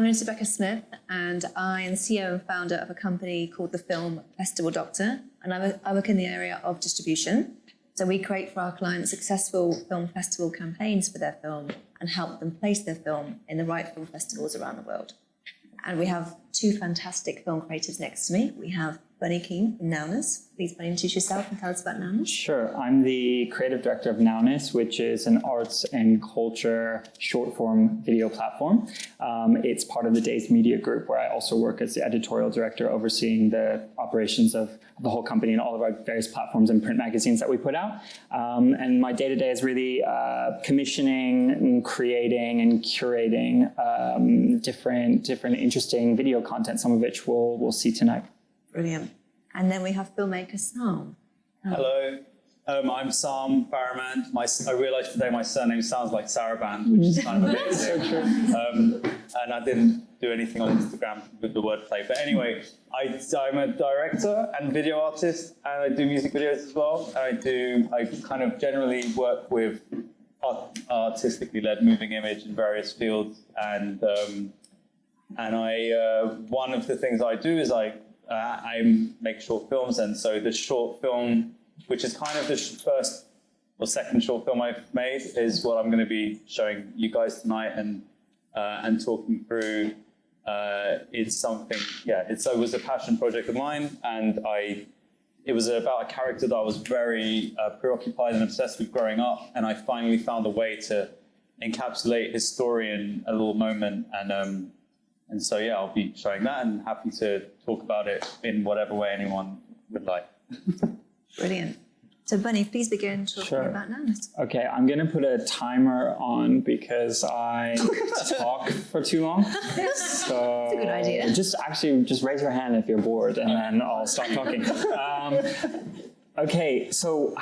my name is Rebekah Smith, and I am CEO and founder of a company called the Film Festival Doctor, and I work in the area of distribution. So we create for our clients successful film festival campaigns for their film and help them place their film in the right film festivals around the world. And we have two fantastic film creators next to me. We have Bunney from NOWNESS. Please, Bunney, introduce yourself and tell us about NOWNESS. Sure. I'm the creative director of NOWNESS, which is an arts and culture short-form video platform. It's part of the Dazed media group, where I also work as the editorial director, overseeing the operations of the whole company and all of our various platforms and print magazines that we put out. And my day-to-day is really commissioning and creating and curating different interesting video content, some of which we'll see tonight. Brilliant. And then we have filmmaker Saam. Hello, I'm Saam Farahmand. I realised today my surname sounds like Sarabande, which is kind of amazing. So true. And I didn't do anything on Instagram with the wordplay. But anyway, I'm a director and video artist, and I do music videos as well. And I kind of generally work with artistically led moving image in various fields. And one of the things I do is I make short films, and so the short film, which is kind of the first or second short film I've made, is what I'm going to be showing you guys tonight and talking through. It's something, it was a passion project of mine, and it was about a character that I was very preoccupied and obsessed with growing up, and I finally found a way to encapsulate his story in a little moment, and so, I'll be showing that and happy to talk about it in whatever way anyone would like. Brilliant. So, Bunney, please begin talking about NOWNESS. Okay, I'm going to put a timer on because I talk for too long. So that's a good idea. Just raise your hand if you're bored, and then I'll stop talking. Okay, so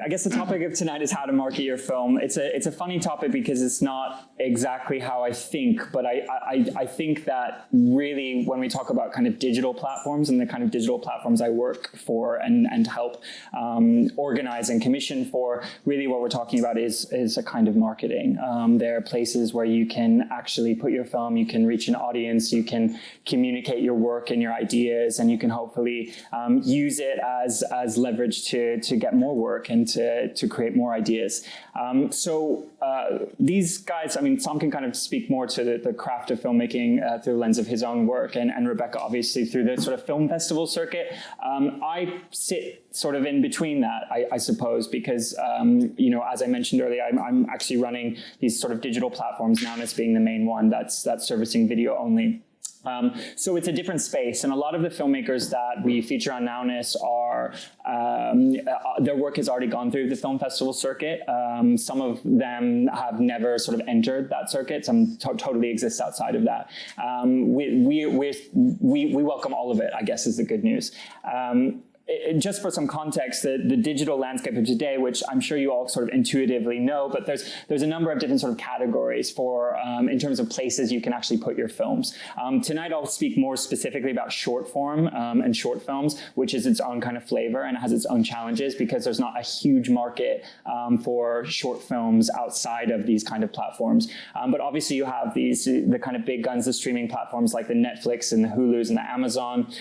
I guess the topic of tonight is how to market your film. It's a funny topic because it's not exactly how I think, but I think that really when we talk about kind of digital platforms and the kind of digital platforms I work for and help organize and commission for, really what we're talking about is a kind of marketing. There are places where you can actually put your film, you can reach an audience, you can communicate your work and your ideas, and you can hopefully use it as leverage to get more work and to create more ideas. So these guys, Saam can kind of speak more to the craft of filmmaking through the lens of his own work, and Rebekah obviously through the sort of film festival circuit. I sit sort of in between that, I suppose, because, as I mentioned earlier, I'm actually running these sort of digital platforms, NOWNESS being the main one that's servicing video only. So it's a different space, and a lot of the filmmakers that we feature on NOWNESS are, their work has already gone through the film festival circuit. Some of them have never sort of entered that circuit. Some totally exist outside of that. We welcome all of it, I guess, is the good news. Just for some context, the digital landscape of today, which I'm sure you all sort of intuitively know, but there's a number of different sort of categories for in terms of places you can actually put your films. Tonight I'll speak more specifically about short form and short films, which is its own kind of flavor and has its own challenges because there's not a huge market for short films outside of these kind of platforms. But obviously you have the kind of big guns, the streaming platforms like the Netflix and the Hulus and the Amazon.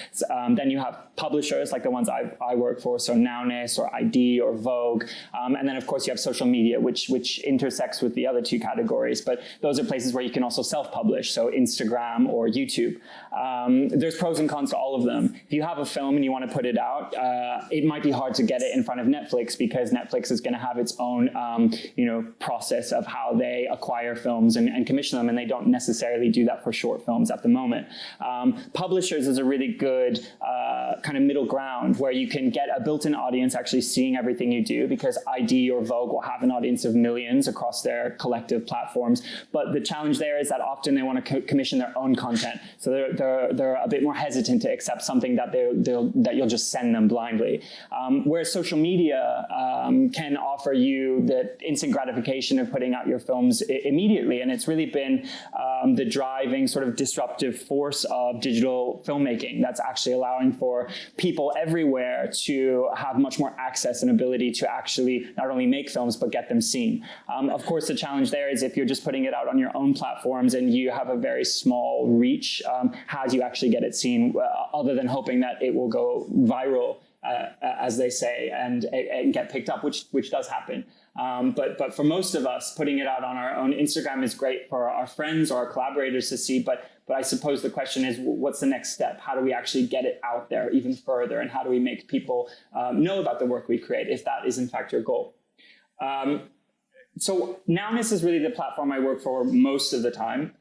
Then you have publishers like the ones I work for, so NOWNESS or ID or Vogue. And then, of course, you have social media, which intersects with the other two categories. But those are places where you can also self-publish, so Instagram or YouTube. There's pros and cons to all of them. If you have a film and you want to put it out, it might be hard to get it in front of Netflix because Netflix is going to have its own process of how they acquire films and commission them, and they don't necessarily do that for short films at the moment. Publishers is a really good kind of middle ground where you can get a built-in audience actually seeing everything you do, because ID or Vogue will have an audience of millions across their collective platforms. But the challenge there is that often they want to commission their own content. So they're a bit more hesitant to accept something that you'll just send them blindly. Whereas social media can offer you the instant gratification of putting out your films immediately. And it's really been the driving sort of disruptive force of digital filmmaking that's actually allowing for people everywhere everywhere to have much more access and ability to actually not only make films, but get them seen. Of course, the challenge there is if you're just putting it out on your own platforms and you have a very small reach, how do you actually get it seen, other than hoping that it will go viral, as they say, and get picked up, which does happen. But for most of us, putting it out on our own Instagram is great for our friends or our collaborators to see. But I suppose the question is, what's the next step? How do we actually get it out there even further? And how do we make people know about the work we create, if that is in fact your goal? So NOWNESS is really the platform I work for most of the time.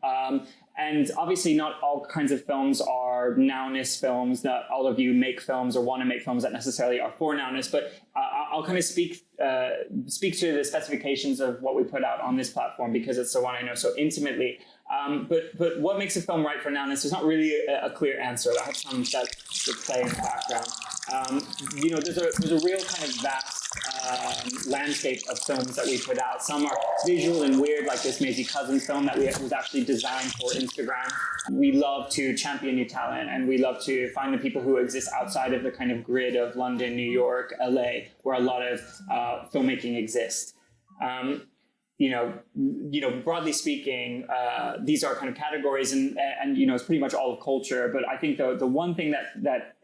And obviously not all kinds of films are NOWNESS films. Not all of you make films or want to make films that necessarily are for NOWNESS, but I'll kind of speak to the specifications of what we put out on this platform because it's the one I know so intimately. But what makes a film right for NOWNESS? There's not really a clear answer. I have some that would play in the background. There's a real kind of vast landscape of films that we put out. Some are visual and weird, like this Maisie Cousins film that was actually designed for Instagram. We love to champion new talent, and we love to find the people who exist outside of the kind of grid of London, New York, LA, where a lot of filmmaking exists. Broadly speaking, these are kind of categories, and it's pretty much all of culture. But I think the one thing that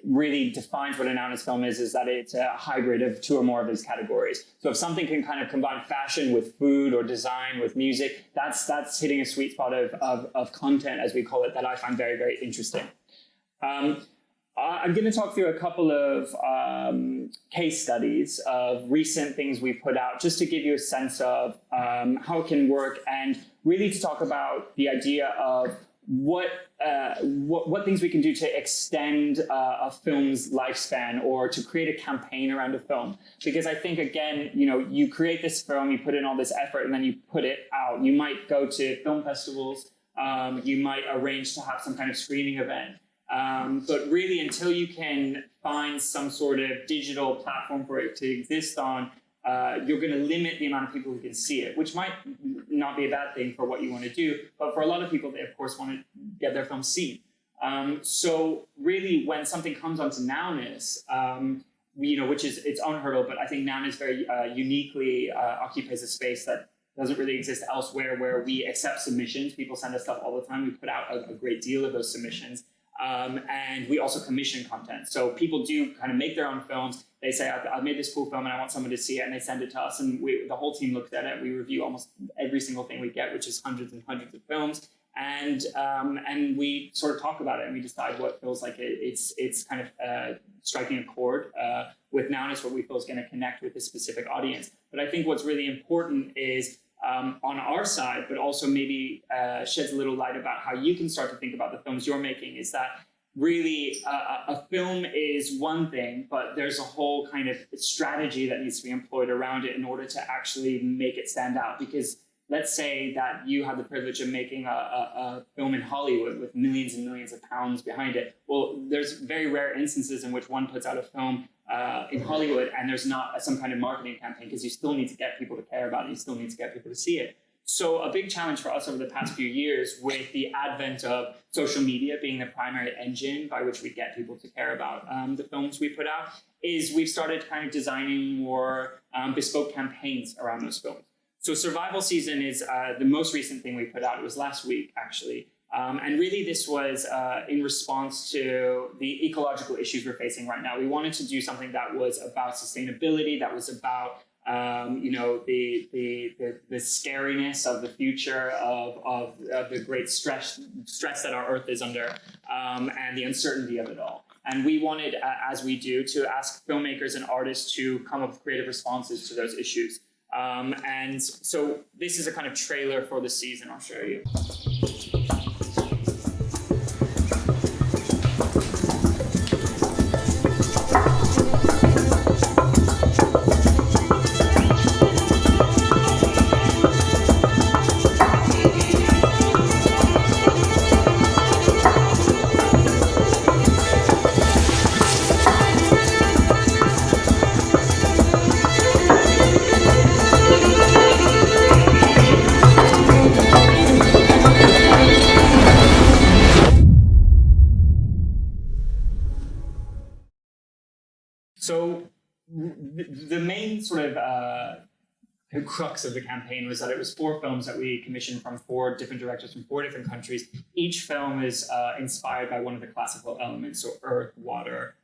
really defines what a NOWNESS film is that it's a hybrid of two or more of these categories. So if something can kind of combine fashion with food or design with music, that's hitting a sweet spot of content, as we call it, that I find very, very interesting. I'm going to talk through a couple of case studies of recent things we put out, just to give you a sense of how it can work, and really to talk about the idea of what things we can do to extend a film's lifespan, or to create a campaign around a film. Because I think, again, you create this film, you put in all this effort, and then you put it out. You might go to film festivals, you might arrange to have some kind of screening event. But really, until you can find some sort of digital platform for it to exist on, you're going to limit the amount of people who can see it, which might not be a bad thing for what you want to do. But for a lot of people, they, of course, want to get their film seen. So really, when something comes onto NOWNESS, which is its own hurdle, but I think NOWNESS very uniquely occupies a space that doesn't really exist elsewhere, where we accept submissions. People send us stuff all the time. We put out a great deal of those submissions. And we also commission content. So people do kind of make their own films. They say, I've made this cool film and I want someone to see it, and they send it to us, and the whole team looks at it. We review almost every single thing we get, which is hundreds and hundreds of films. And we sort of talk about it, and we decide what feels like it's kind of striking a chord with NOWNESS, what we feel is going to connect with this specific audience. But I think what's really important is on our side, but also maybe sheds a little light about how you can start to think about the films you're making, is that really a film is one thing, but there's a whole kind of strategy that needs to be employed around it in order to actually make it stand out. Because let's say that you have the privilege of making a film in Hollywood with millions and millions of pounds behind it. Well, there's very rare instances in which one puts out a film in Hollywood and there's not some kind of marketing campaign, because you still need to get people to care about it. You still need to get people to see it. So a big challenge for us over the past few years, with the advent of social media being the primary engine by which we get people to care about the films we put out, is we've started kind of designing more bespoke campaigns around those films. So Survival Season is the most recent thing we put out. It was last week, actually. And really this was in response to the ecological issues we're facing right now. We wanted to do something that was about sustainability, that was about the scariness of the future, of the great stress that our Earth is under, and the uncertainty of it all. And we wanted, as we do, to ask filmmakers and artists to come up with creative responses to those issues. And so this is a kind of trailer for the season. I'll show you. the main sort of crux of the campaign was that it was 4 films that we commissioned from 4 different directors from 4 different countries. Each film is inspired by one of the classical elements, so earth, water,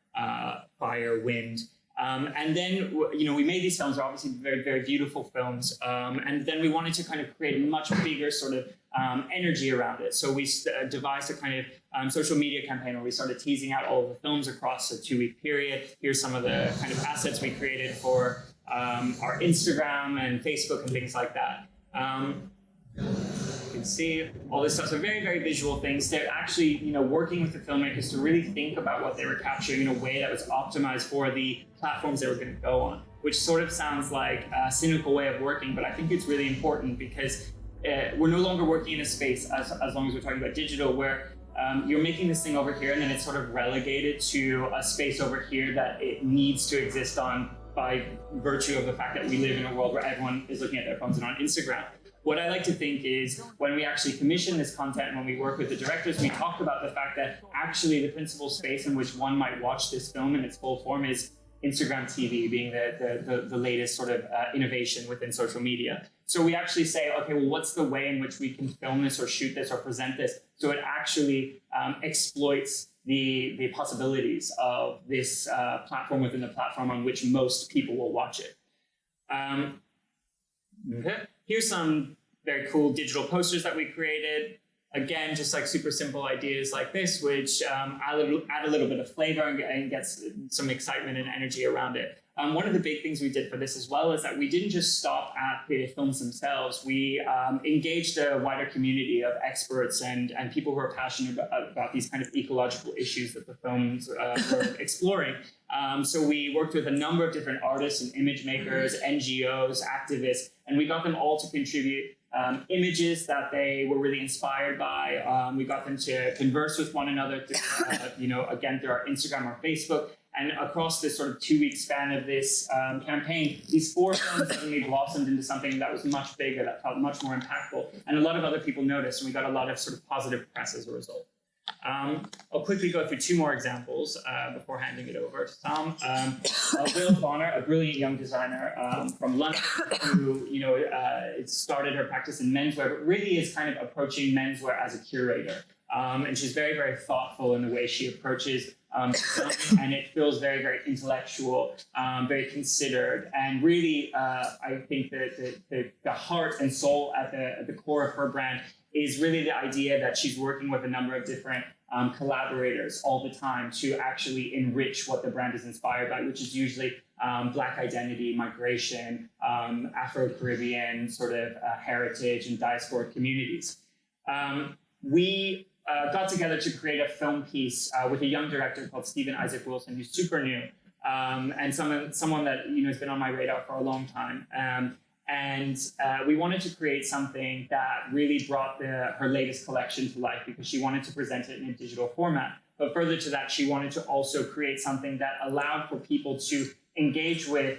fire, wind. And then, we made these films. They're obviously very, very beautiful films. And then we wanted to kind of create a much bigger sort of energy around it. So we devised a kind of social media campaign where we started teasing out all of the films across a 2-week period. Here's some of the kind of assets we created for our Instagram and Facebook and things like that. You can see all this stuff. So very, very visual things. They're actually, working with the filmmakers to really think about what they were capturing in a way that was optimized for the platforms they were going to go on, which sort of sounds like a cynical way of working, but I think it's really important because we're no longer working in a space, as long as we're talking about digital, where you're making this thing over here and then it's sort of relegated to a space over here that it needs to exist on by virtue of the fact that we live in a world where everyone is looking at their phones and on Instagram. What I like to think is when we actually commission this content and when we work with the directors, we talk about the fact that actually the principal space in which one might watch this film in its full form is Instagram TV, being the latest sort of innovation within social media. So we actually say, okay, well, what's the way in which we can film this or shoot this or present this so it actually exploits the possibilities of this platform within the platform on which most people will watch it. Here's some very cool digital posters that we created. Again, just like super simple ideas like this, which add a little bit of flavor and gets some excitement and energy around it. One of the big things we did for this as well is that we didn't just stop at creative films themselves. We engaged a wider community of experts and people who are passionate about these kind of ecological issues that the films were exploring. So we worked with a number of different artists and image makers, NGOs, activists, and we got them all to contribute images that they were really inspired by. We got them to converse with one another through, again, through our Instagram or Facebook. And across this sort of 2-week span of this campaign, these 4 films suddenly blossomed into something that was much bigger, that felt much more impactful. And a lot of other people noticed, and we got a lot of sort of positive press as a result. I'll quickly go through 2 more examples before handing it over to Tom. Will Bonner, a brilliant young designer from London, who started her practice in menswear, but really is kind of approaching menswear as a curator. And she's very, very thoughtful in the way she approaches design, and it feels very, very intellectual, very considered, and really, I think that the heart and soul at the core of her brand is really the idea that she's working with a number of different collaborators all the time to actually enrich what the brand is inspired by, which is usually Black identity, migration, Afro-Caribbean sort of heritage and diasporic communities. We got together to create a film piece with a young director called Stephen Isaac Wilson, who's super new, and someone that has been on my radar for a long time. And we wanted to create something that really brought her latest collection to life because she wanted to present it in a digital format. But further to that, she wanted to also create something that allowed for people to engage with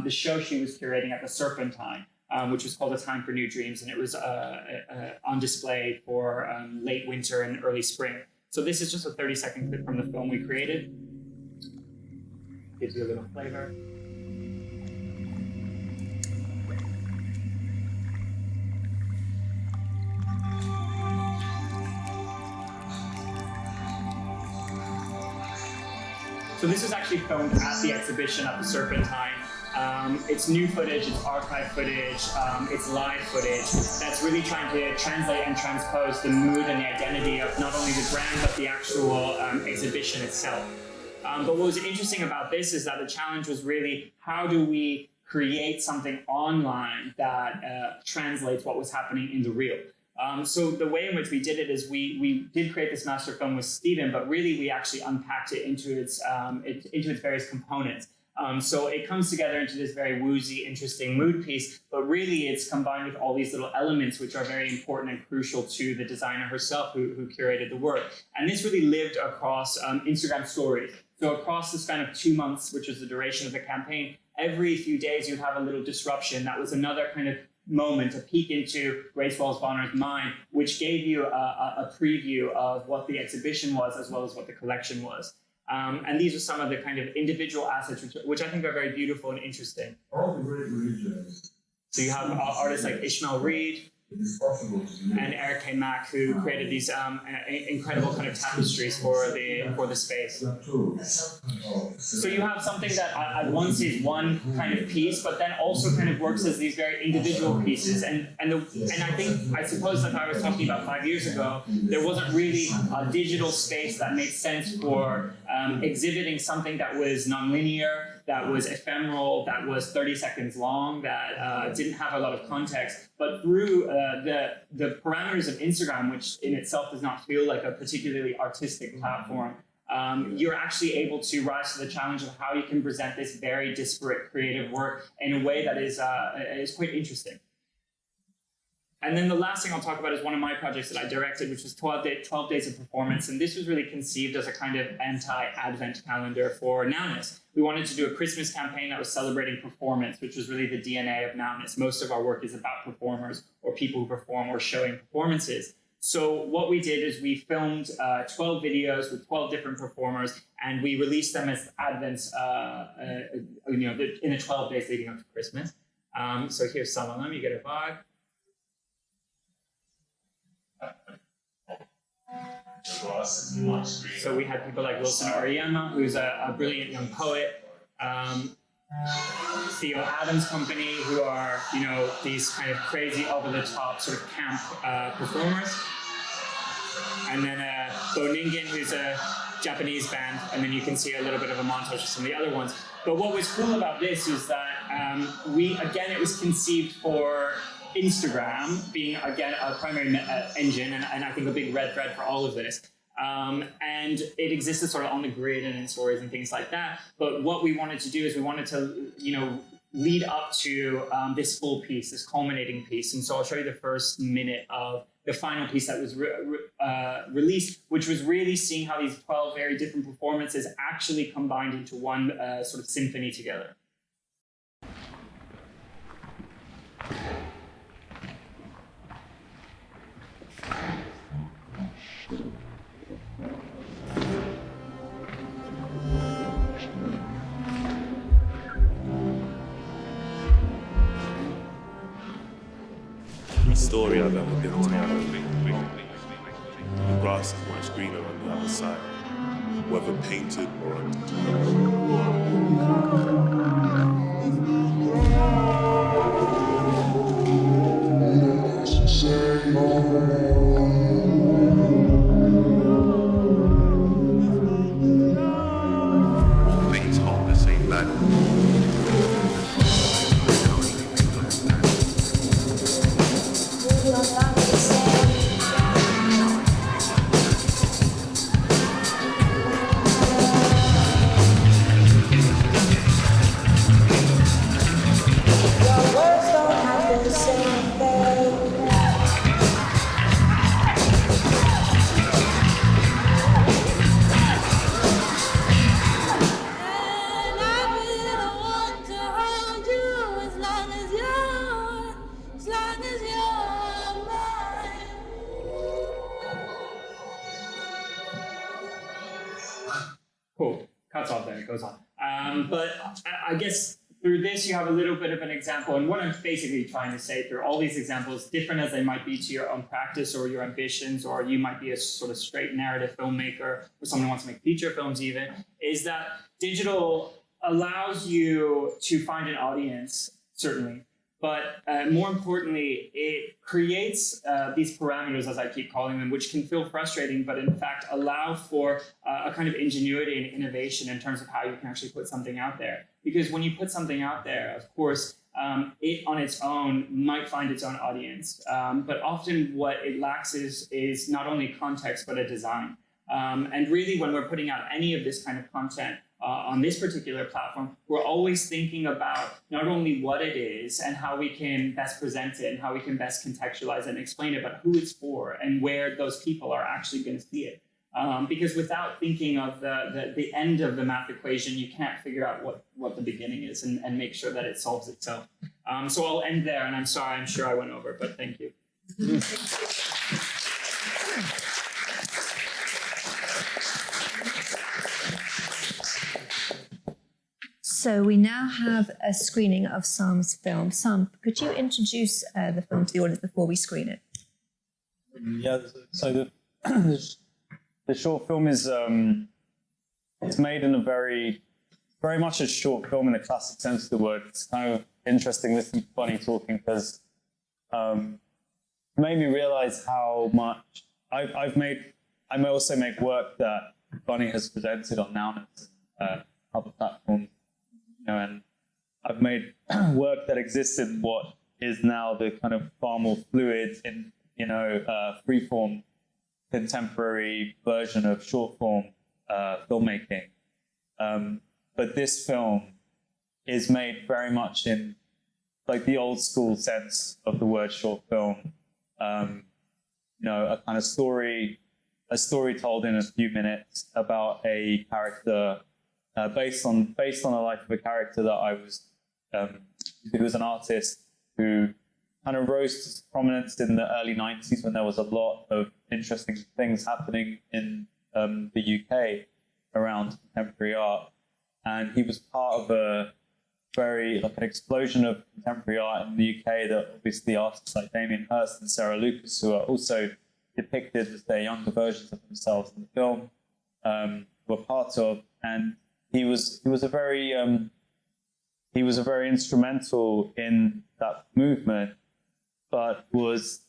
the show she was curating at the Serpentine, which was called A Time for New Dreams, and it was on display for late winter and early spring. So this is just a 30-second clip from the film we created. Gives you a little flavor. So this was actually filmed at the exhibition at the Serpentine. It's new footage, it's archive footage, it's live footage that's really trying to translate and transpose the mood and the identity of not only the brand, but the actual exhibition itself. But what was interesting about this is that the challenge was really, how do we create something online that translates what was happening in the real? So the way in which we did it is we did create this master film with Stephen, but really we actually unpacked it into its various components. So it comes together into this very woozy, interesting mood piece, but really it's combined with all these little elements which are very important and crucial to the designer herself who curated the work. And this really lived across Instagram stories. So across the span of 2 months, which was the duration of the campaign, every few days you'd have a little disruption. That was another kind of moment, a peek into Grace Walls Bonner's mind, which gave you a preview of what the exhibition was as well as what the collection was. And these are some of the kind of individual assets which I think are very beautiful and interesting. All the great religions. So you have artists like Ishmael Reed and Eric K. Mack, who created these incredible kind of tapestries for the space. So you have something that at once is one kind of piece, but then also kind of works as these very individual pieces. And I suppose like I was talking about 5 years ago, there wasn't really a digital space that made sense for exhibiting something that was nonlinear, that was ephemeral, that was 30 seconds long, that didn't have a lot of context. But through the parameters of Instagram, which in itself does not feel like a particularly artistic platform, you're actually able to rise to the challenge of how you can present this very disparate creative work in a way that is quite interesting. And then the last thing I'll talk about is one of my projects that I directed, which was 12 Days of Performance. And this was really conceived as a kind of anti-Advent calendar for NOWNESS. We wanted to do a Christmas campaign that was celebrating performance, which was really the DNA of NOWNESS. Most of our work is about performers or people who perform or showing performances. So what we did is we filmed 12 videos with 12 different performers, and we released them as Advents, in the 12 days leading up to Christmas. So here's some of them. You get a vibe. So we had people like Wilson Oriyama, who's a brilliant young poet, Theo Adams Company, who are these kind of crazy over-the-top sort of camp performers, and then Bo Ningen, who's a Japanese band, and then you can see a little bit of a montage of some of the other ones. But what was cool about this is that it was conceived for Instagram being, again, a primary engine, and I think a big red thread for all of this. And it existed sort of on the grid and in stories and things like that. But what we wanted to do is we wanted to, lead up to this full piece, this culminating piece. And so I'll show you the first minute of the final piece that was released, which was really seeing how these 12 very different performances actually combined into one sort of symphony together. Every story I've ever been told, the grass is much greener on the other side, whether painted or things hold the same value. Cool. Cuts off there. It goes on. But I guess through this, you have a little bit of an example. And what I'm basically trying to say through all these examples, different as they might be to your own practice or your ambitions, or you might be a sort of straight narrative filmmaker or someone who wants to make feature films even, is that digital allows you to find an audience, certainly. But more importantly, it creates these parameters, as I keep calling them, which can feel frustrating, but in fact allow for a kind of ingenuity and innovation in terms of how you can actually put something out there. Because when you put something out there, of course, it on its own might find its own audience. But often what it lacks is not only context, but a design. And really, when we're putting out any of this kind of content, on this particular platform, we're always thinking about not only what it is and how we can best present it and how we can best contextualize it and explain it, but who it's for and where those people are actually going to see it. Because without thinking of the end of the math equation, you can't figure out what the beginning is and make sure that it solves itself. So I'll end there, and I'm sorry, I'm sure I went over, but thank you. So we now have a screening of Saam's film. Saam, could you introduce the film to the audience before we screen it? Yeah, so the short film is it's made in a very much a short film in the classic sense of the word. It's kind of interesting listening to Bunney talking because it made me realize how much I may also make work that Bunney has presented on NOWNESS and other platforms, and I've made work that exists in what is now the kind of far more fluid and freeform contemporary version of short form filmmaking. But this film is made very much in like the old school sense of the word short film. A kind of story told in a few minutes about a character based on the life of a character that I was who was an artist who kind of rose to prominence in the early 90s when there was a lot of interesting things happening in the UK around contemporary art. And he was part of an explosion of contemporary art in the UK that obviously artists like Damien Hirst and Sarah Lucas, who are also depicted as their younger versions of themselves in the film, were part of. And he was a very instrumental in that movement, but was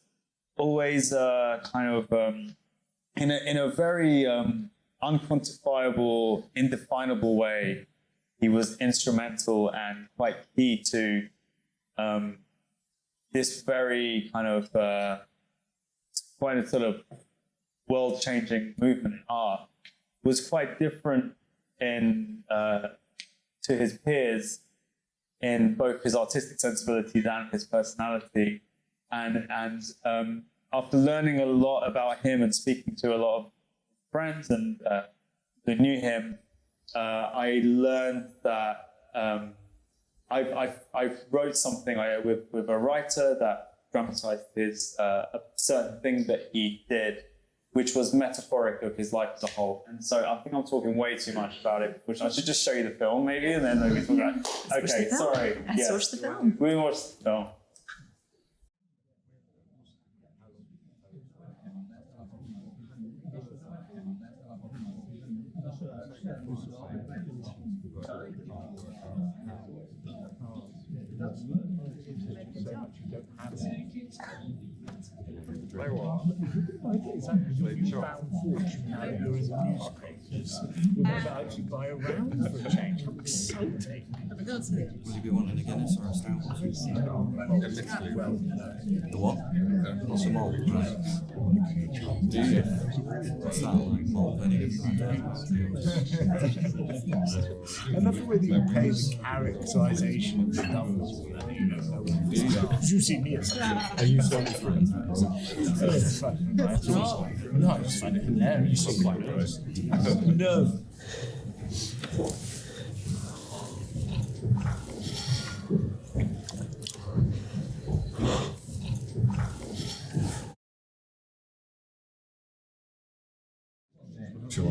always in a very unquantifiable, indefinable way. He was instrumental and quite key to this very kind of quite a sort of world-changing movement in art. Was quite different to his peers in both his artistic sensibilities and his personality. And after learning a lot about him and speaking to a lot of friends and who knew him, I learned that I wrote something with a writer that dramatized a certain thing that he did, which was metaphoric of his life as a whole. And so I think I'm talking way too much about it, which I should just show you the film maybe, and then we talk about it. Okay, sorry. Let's watch the film. We watch the film. Actually buy a round for a change. How exciting. Would you be wanting a Guinness or a stout? The what? Some malt, right? What's that like? Malt vinegar? I love the way that you pay the characterization of the numbers. You see me as are you sorry for it? No, I just find it hilarious. You quite nice. No.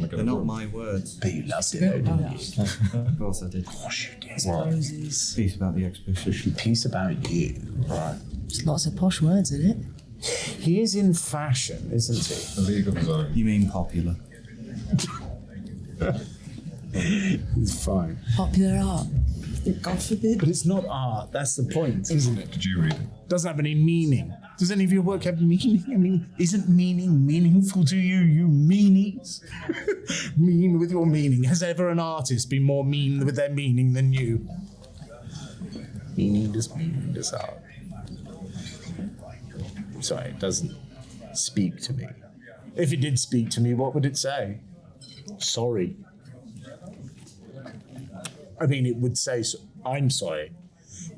They're not my words. But you loved it, though, didn't you? Of course I did. Of course you did. Piece about the exposition. Piece about you. Right. There's lots of posh words in it. He is in fashion, isn't he? Illegal design. You mean popular? He's fine. Popular art. God forbid. But it's not art. That's the point, isn't it? Did you read it? Doesn't have any meaning. Does any of your work have meaning? I mean, isn't meaning meaningful to you, you meanies? Mean with your meaning. Has ever an artist been more mean with their meaning than you? Meaningless art. Sorry, it doesn't speak to me. If it did speak to me, what would it say? Sorry. I mean, it would say, I'm sorry,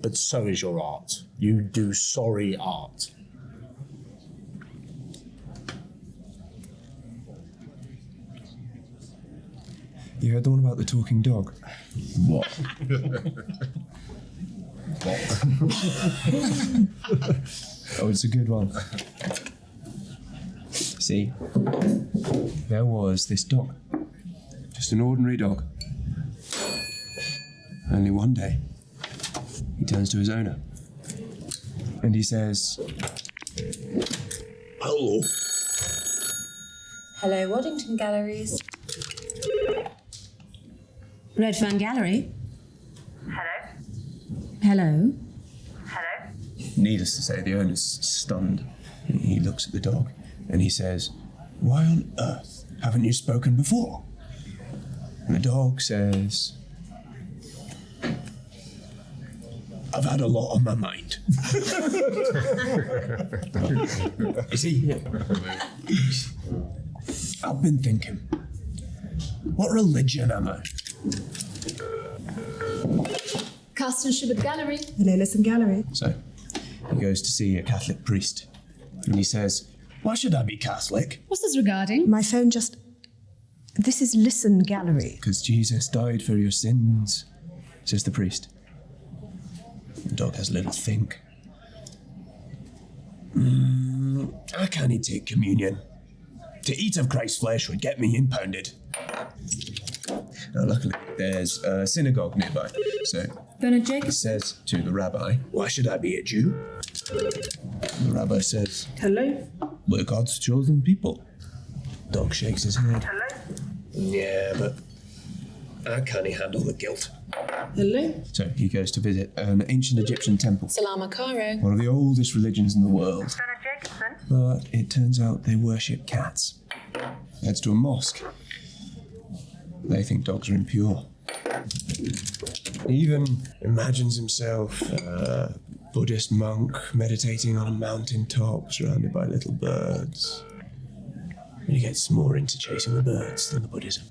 but so is your art. You do sorry art. You heard the one about the talking dog? What? Oh, it's a good one. See, there was this dog, just an ordinary dog. Only one day, he turns to his owner and he says, "Hello." Hello, Waddington Galleries. Red Fan Gallery. Hello? Hello. Hello? Needless to say, the owner's stunned. He looks at the dog and he says, "Why on earth haven't you spoken before?" And the dog says, "I've had a lot on my mind." You see, I've been thinking, what religion am I? Carsten Schubert Gallery. Lillison Gallery. So he goes to see a Catholic priest and he says, "Why should I be Catholic?" What's this regarding? My phone just... This is Listen Gallery. "Because Jesus died for your sins," says the priest. The dog has a little think. I can't take communion. To eat of Christ's flesh would get me impounded. Now, luckily, there's a synagogue nearby, so Bernard he Jacobs. says to the rabbi, "Why should I be a Jew?" The rabbi says, Hello? "We're God's chosen people." Dog shakes his head. Hello? "Yeah, but I can't handle the guilt." Hello? So he goes to visit an ancient Egyptian temple, Salama Cairo. one of the oldest religions in the world. Bernard Jacobson? But it turns out they worship cats. Heads to a mosque. They think dogs are impure. He even imagines himself a Buddhist monk meditating on a mountain top surrounded by little birds. He gets more into chasing the birds than the Buddhism.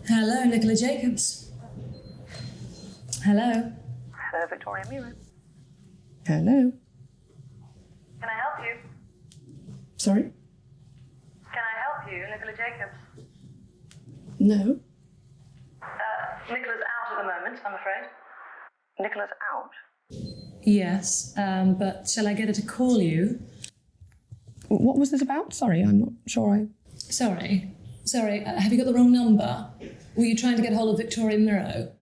Hello, Nicola Jacobs. Hello. Hello, Victoria Miro. Hello? Can I help you? Sorry? Can I help you, Nicola Jacobs? No? Nicola's out at the moment, I'm afraid. Nicola's out? Yes, but shall I get her to call you? What was this about? Sorry, I'm not sure I... Sorry, have you got the wrong number? Were you trying to get hold of Victoria Miro?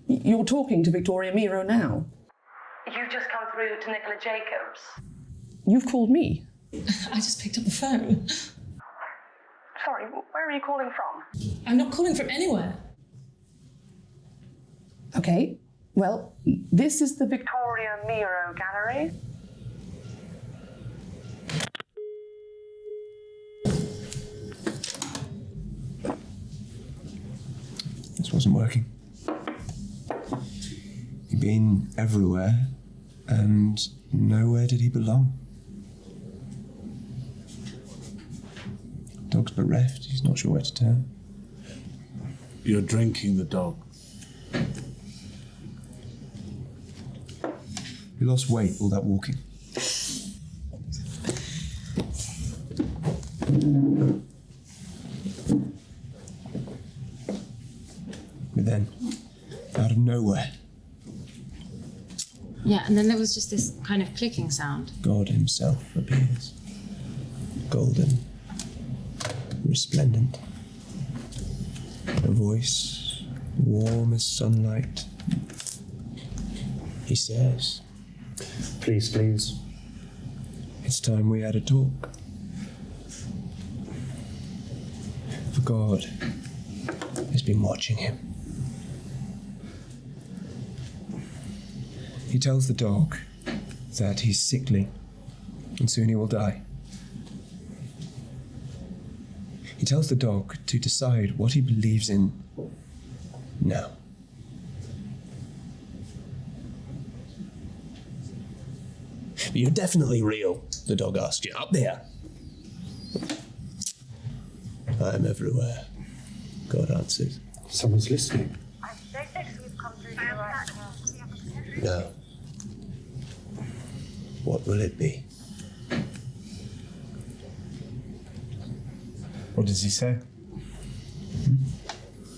You're talking to Victoria Miro now. You've just come through to Nicola Jacobs. You've called me. I just picked up the phone. Sorry, where are you calling from? I'm not calling from anywhere. Okay, well, this is the Victoria Miro Gallery. This wasn't working. He'd been everywhere, and nowhere did he belong. Dog's bereft, he's not sure where to turn. You're drinking the dog. He lost weight, all that walking. But then, out of nowhere, Yeah, and then there was just this kind of clicking sound. God himself appears. Golden, resplendent. A voice, warm as sunlight. He says, "Please, please, it's time we had a talk." For God has been watching him. He tells the dog that he's sickly and soon he will die. He tells the dog to decide what he believes in now. "You're definitely real," the dog asks you. "Up there." "I'm everywhere," God answers. Someone's listening. I don't think we've come through to the right house. Now, what will it be? What does he say?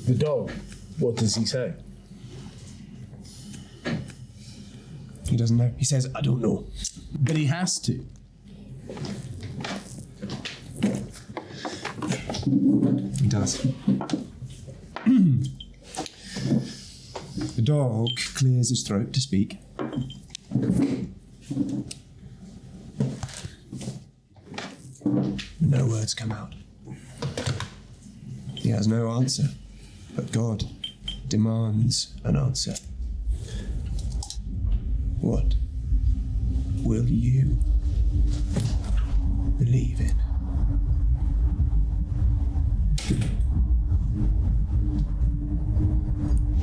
The dog. What does he say? He doesn't know. He says, "I don't know." But he has to. He does. dog clears his throat to speak. No words come out. He has no answer, but God demands an answer. What will you believe in?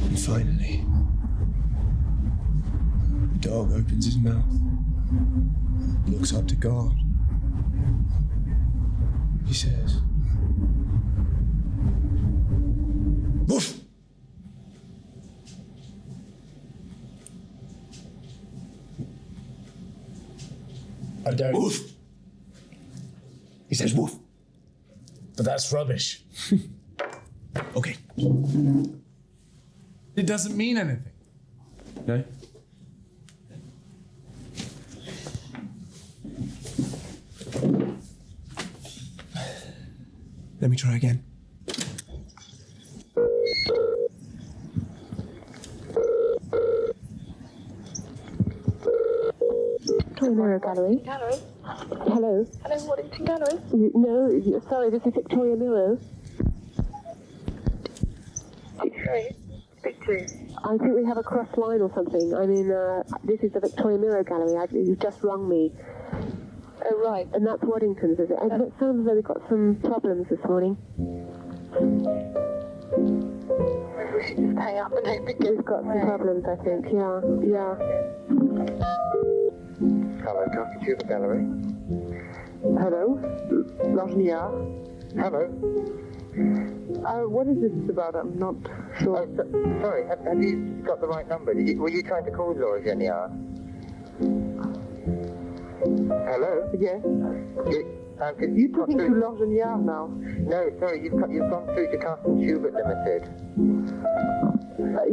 And finally, the dog opens his mouth, looks up to God. He says, "Woof!" I don't. Woof! He says woof. But that's rubbish. Okay. It doesn't mean anything. No? Let me try again. Victoria Gallery. Gallery? Hello. Hello, Waddington Gallery? No, sorry, this is Victoria Mirror. Sorry, speak to. I think we have a cross line or something. I mean, this is the Victoria Mirror Gallery. You've just rung me. Oh, right. And that's Waddington's, is it? And it sounds as though we've got some problems this morning. Maybe we should just hang up and hope it goes. We've got some problems, I think. Yeah. Hello, Constitute Gallery. Hello? Longnier? Hello. What is this about? I'm not sure. Oh, sorry, have you got the right number? Were you trying to call Laura Geniard? Hello? Yes. You talking to Longnier now? No, sorry, you've gone through to Carsten Schubert Limited.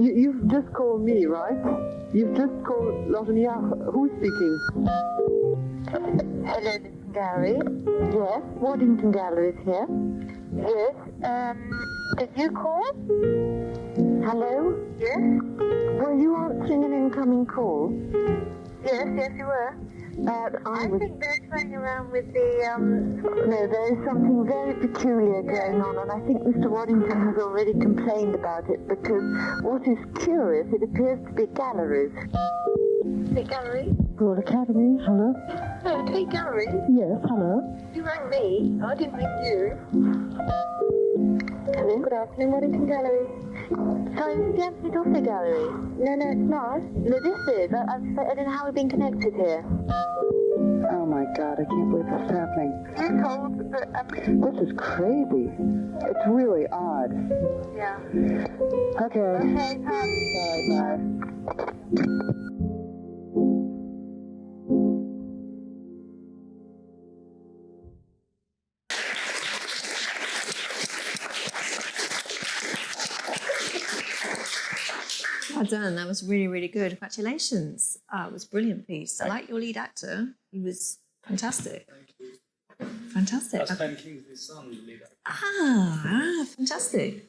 You've just called me, right? You've just called Longnier. Who's speaking? Hello, Miss Gallery. Yes, Waddington Gallery is here. Yes. Did you call? Hello? Yes. Were you answering an incoming call? Yes, you were. I think they're playing around with the, No, there is something very peculiar going on, and I think Mr. Waddington has already complained about it, because what is curious, it appears to be galleries. The gallery? Royal Academy, hello? Oh, Tate Gallery? Yes, hello? You rang me. I didn't ring you. Hello? Good afternoon, Waddington Gallery. Sorry, this is the Anthony Doffey Gallery. No, it's not. No, this is. I don't know how we've been connected here. Oh my God, I can't believe this is happening. You told that... This is crazy. It's really odd. Yeah. Okay. Okay, Sorry, bye. Well done. That was really, really good. Congratulations. It was a brilliant piece. I like your lead actor. He was fantastic. Fantastic. That's Ben Kingsley's son, the lead actor. Fantastic.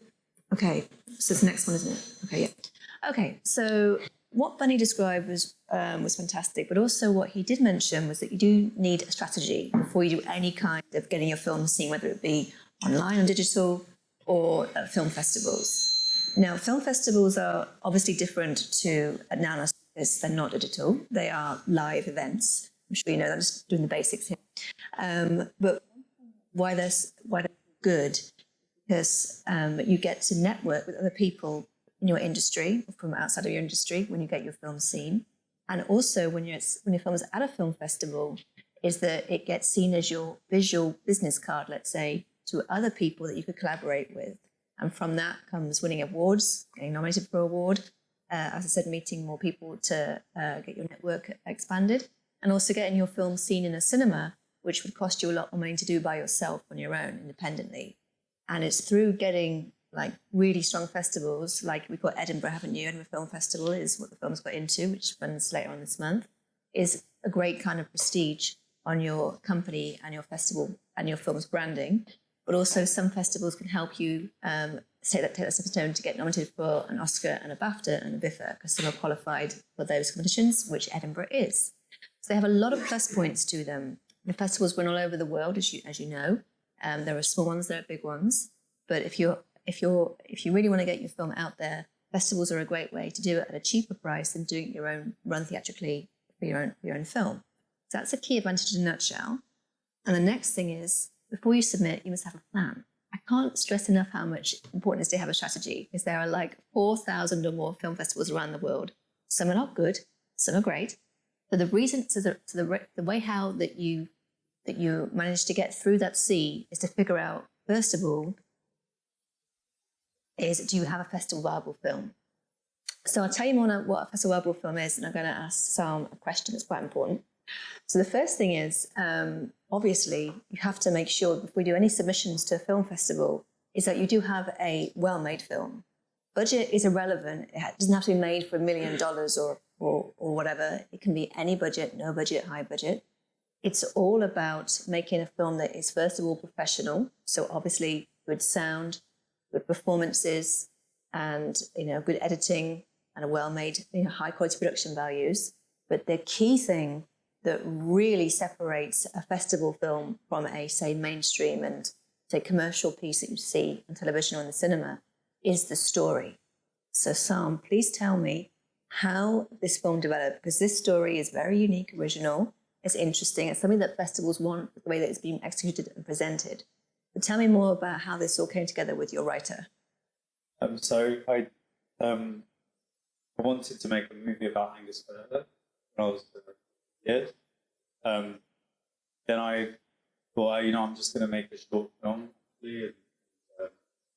Okay, so it's the next one, isn't it? Okay, yeah. Okay, so what Bunney described was fantastic, but also what he did mention was that you do need a strategy before you do any kind of getting your film seen, whether it be online or digital or at film festivals. Now, film festivals are obviously different to NOWNESS because they're not digital. They are live events. I'm sure you know that. I'm just doing the basics here. But why they're good? Because you get to network with other people in your industry or from outside of your industry when you get your film seen. And also when your film is at a film festival, is that it gets seen as your visual business card, let's say, to other people that you could collaborate with. And from that comes winning awards, getting nominated for an award, as I said, meeting more people to get your network expanded, and also getting your film seen in a cinema, which would cost you a lot more money to do by yourself on your own, independently. And it's through getting like really strong festivals, like we've got Edinburgh, haven't you? Edinburgh Film Festival is what the film's got into, which runs later on this month, is a great kind of prestige on your company and your festival and your film's branding. But also some festivals can help you take that stepping stone to get nominated for an Oscar and a BAFTA and a BIFA, because some are qualified for those competitions, which Edinburgh is. So they have a lot of plus points to them. The festivals run all over the world, as you know. There are small ones, there are big ones. But if you really want to get your film out there, festivals are a great way to do it at a cheaper price than doing your own run theatrically for your own film. So that's a key advantage in a nutshell. And the next thing is, before you submit, you must have a plan. I can't stress enough how much important it is to have a strategy, because there are like 4,000 or more film festivals around the world. Some are not good, some are great. But the reason, the way how that you manage to get through that sea is to figure out, first of all, is do you have a festival viable film? So I'll tell you more on what a festival viable film is, and I'm going to ask Saam a question that's quite important. So the first thing is, obviously, you have to make sure before we do any submissions to a film festival is that you do have a well-made film. Budget is irrelevant. It doesn't have to be made for $1 million or whatever. It can be any budget, no budget, high budget. It's all about making a film that is, first of all, professional. So obviously, good sound, good performances, and good editing, and a well-made, high-quality production values. But the key thing that really separates a festival film from a, say, mainstream and, say, commercial piece that you see on television or in the cinema is the story. So, Saam, please tell me how this film developed, because this story is very unique, original, it's interesting, it's something that festivals want, the way that it's been executed and presented. But tell me more about how this all came together with your writer. So I wanted to make a movie about Angus Fairhurst when I was kid. Then I thought, I'm just going to make a short film. And,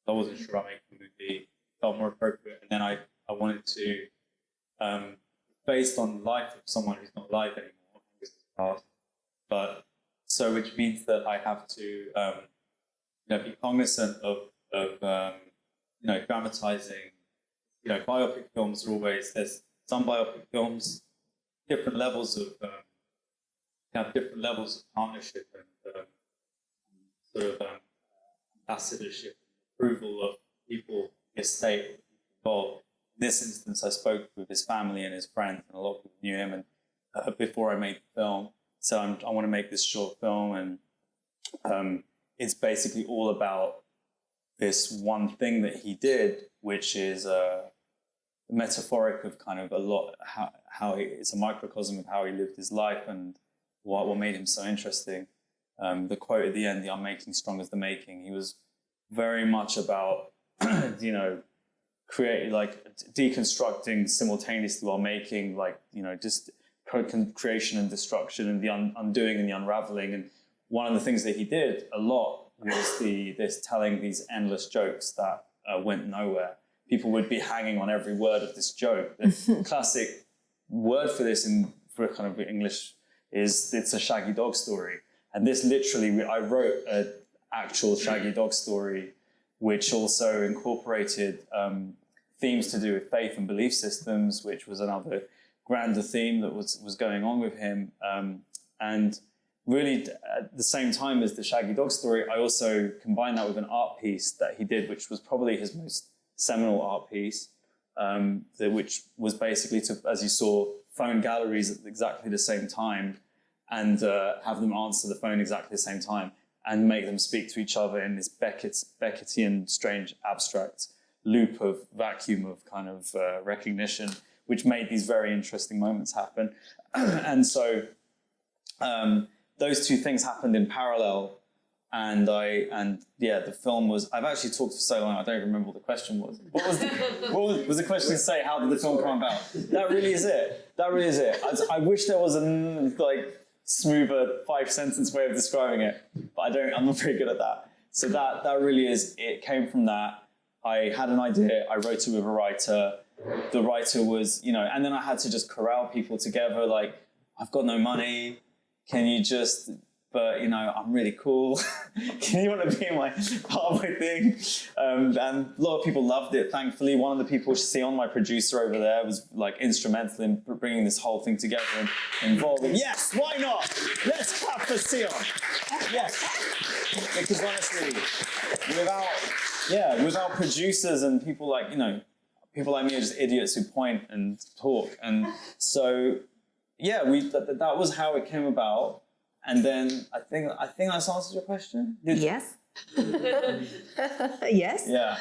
I wasn't sure about making a movie, felt more appropriate. And then I wanted to, based on the life of someone who's not alive anymore, Angus has passed, but so which means that I have to, be cognizant of dramatizing. Biopic films are always, there's some biopic films, different levels of different levels of partnership and ambassadorship, approval of people, his state involved. In this instance, I spoke with his family and his friends, and a lot of people knew him. And before I made the film, so I want to make this short film, and it's basically all about this one thing that he did, which is metaphoric of kind of a lot how it's a microcosm of how he lived his life and what made him so interesting. The quote at the end, "The unmaking strong as the making," he was very much about creating, deconstructing simultaneously while making, just creation and destruction and the undoing and the unraveling. And one of the things that he did a lot was this telling these endless jokes that went nowhere. People would be hanging on every word of this joke. The classic word for this for kind of English is it's a shaggy dog story. And this literally, I wrote an actual shaggy dog story, which also incorporated themes to do with faith and belief systems, which was another grander theme that was going on with him. And really, at the same time as the shaggy dog story, I also combined that with an art piece that he did, which was probably his most seminal art piece, which was basically to, as you saw, phone galleries at exactly the same time and have them answer the phone exactly the same time and make them speak to each other in this Beckettian, strange, abstract loop of vacuum of kind of recognition, which made these very interesting moments happen. And so those two things happened in parallel. And the film was, I've actually talked for so long, I don't even remember what the question was. What was the question to say? How did the film come about? That really is it. I wish there was a smoother 5-sentence way of describing it, but I'm not very good at that. So that really is, it came from that. I had an idea, I wrote it with a writer. The writer was, and then I had to just corral people together, I've got no money, can you just, but I'm really cool. You want to be my part of my thing? And a lot of people loved it, thankfully. One of the people, Sion, my producer over there, was like instrumental in bringing this whole thing together and involving. Yes, why not? Let's clap for Sion. Yes, because honestly, without producers and people like people like me are just idiots who point and talk, and so that was how it came about. And then I think that's answered your question. Yes. Yes. Yeah.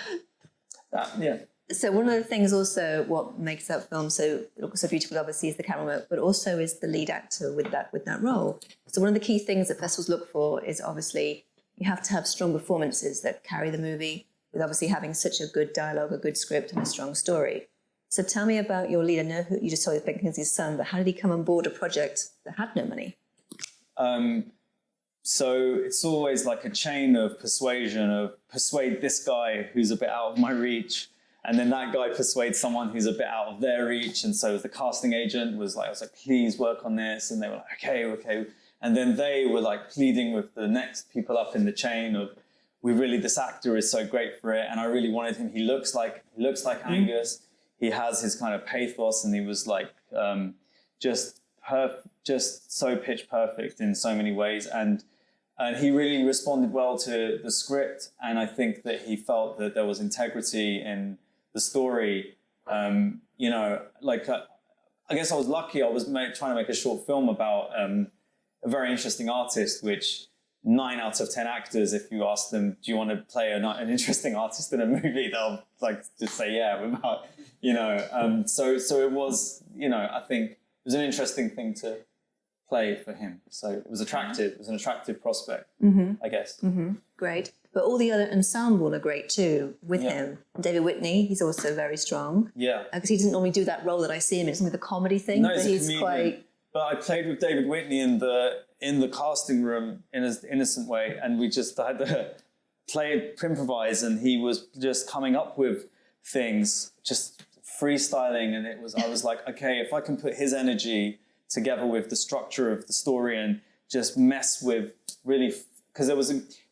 Yeah. So one of the things also what makes that film so beautiful obviously is the camera work, but also is the lead actor with that role. So one of the key things that festivals look for is obviously you have to have strong performances that carry the movie, with obviously having such a good dialogue, a good script, and a strong story. So tell me about your lead. I know who you just told us Ben Kingsley's son, but how did he come on board a project that had no money? So it's always like a chain of persuasion of persuade this guy who's a bit out of my reach, and then that guy persuades someone who's a bit out of their reach. And so the casting agent was like, please work on this. And they were like, okay. And then they were like pleading with the next people up in the chain of, this actor is so great for it. And I really wanted him. He looks like Angus. He has his kind of pathos, and he was like, just so pitch perfect in so many ways. And he really responded well to the script. And I think that he felt that there was integrity in the story. I guess I was lucky. I was trying to make a short film about a very interesting artist, which 9 out of 10 actors, if you ask them, do you want to play an interesting artist in a movie? They'll just say, yeah, without, so it was, I think it was an interesting thing to play for him. So it was attractive. It was an attractive prospect, I guess. Great. But all the other ensemble are great too with him. David Whitney, he's also very strong. Yeah. Because he doesn't normally do that role that I see him in. It's the comedy thing. No, but he's quite... But I played with David Whitney in the casting room in an innocent way, and we just had to improvise, and he was just coming up with things, just freestyling, and I was like, okay, if I can put his energy together with the structure of the story and just mess with because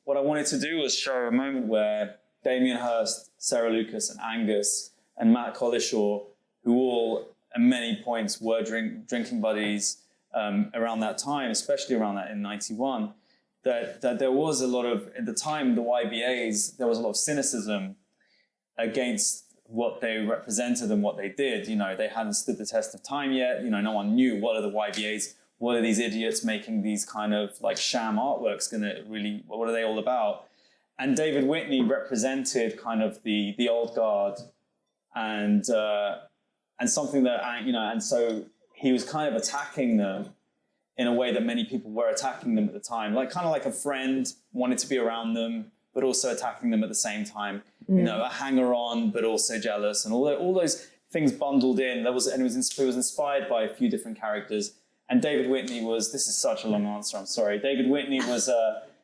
what I wanted to do was show a moment where Damien Hirst, Sarah Lucas, and Angus and Matt Collishaw, who all at many points were drinking buddies around that time, especially around that in 91, that there was a lot of, at the time, the YBAs, there was a lot of cynicism against what they represented and what they did. They hadn't stood the test of time yet. No one knew what are the YBAs, what are these idiots making these kind of like sham artworks what are they all about? And David Whitney represented kind of the old guard and something that, and so he was kind of attacking them in a way that many people were attacking them at the time, kind of like a friend wanted to be around them, but also attacking them at the same time. A hanger-on, but also jealous, and all those things bundled in. It was inspired by a few different characters. And David Whitney this is such a long answer, I'm sorry. David Whitney was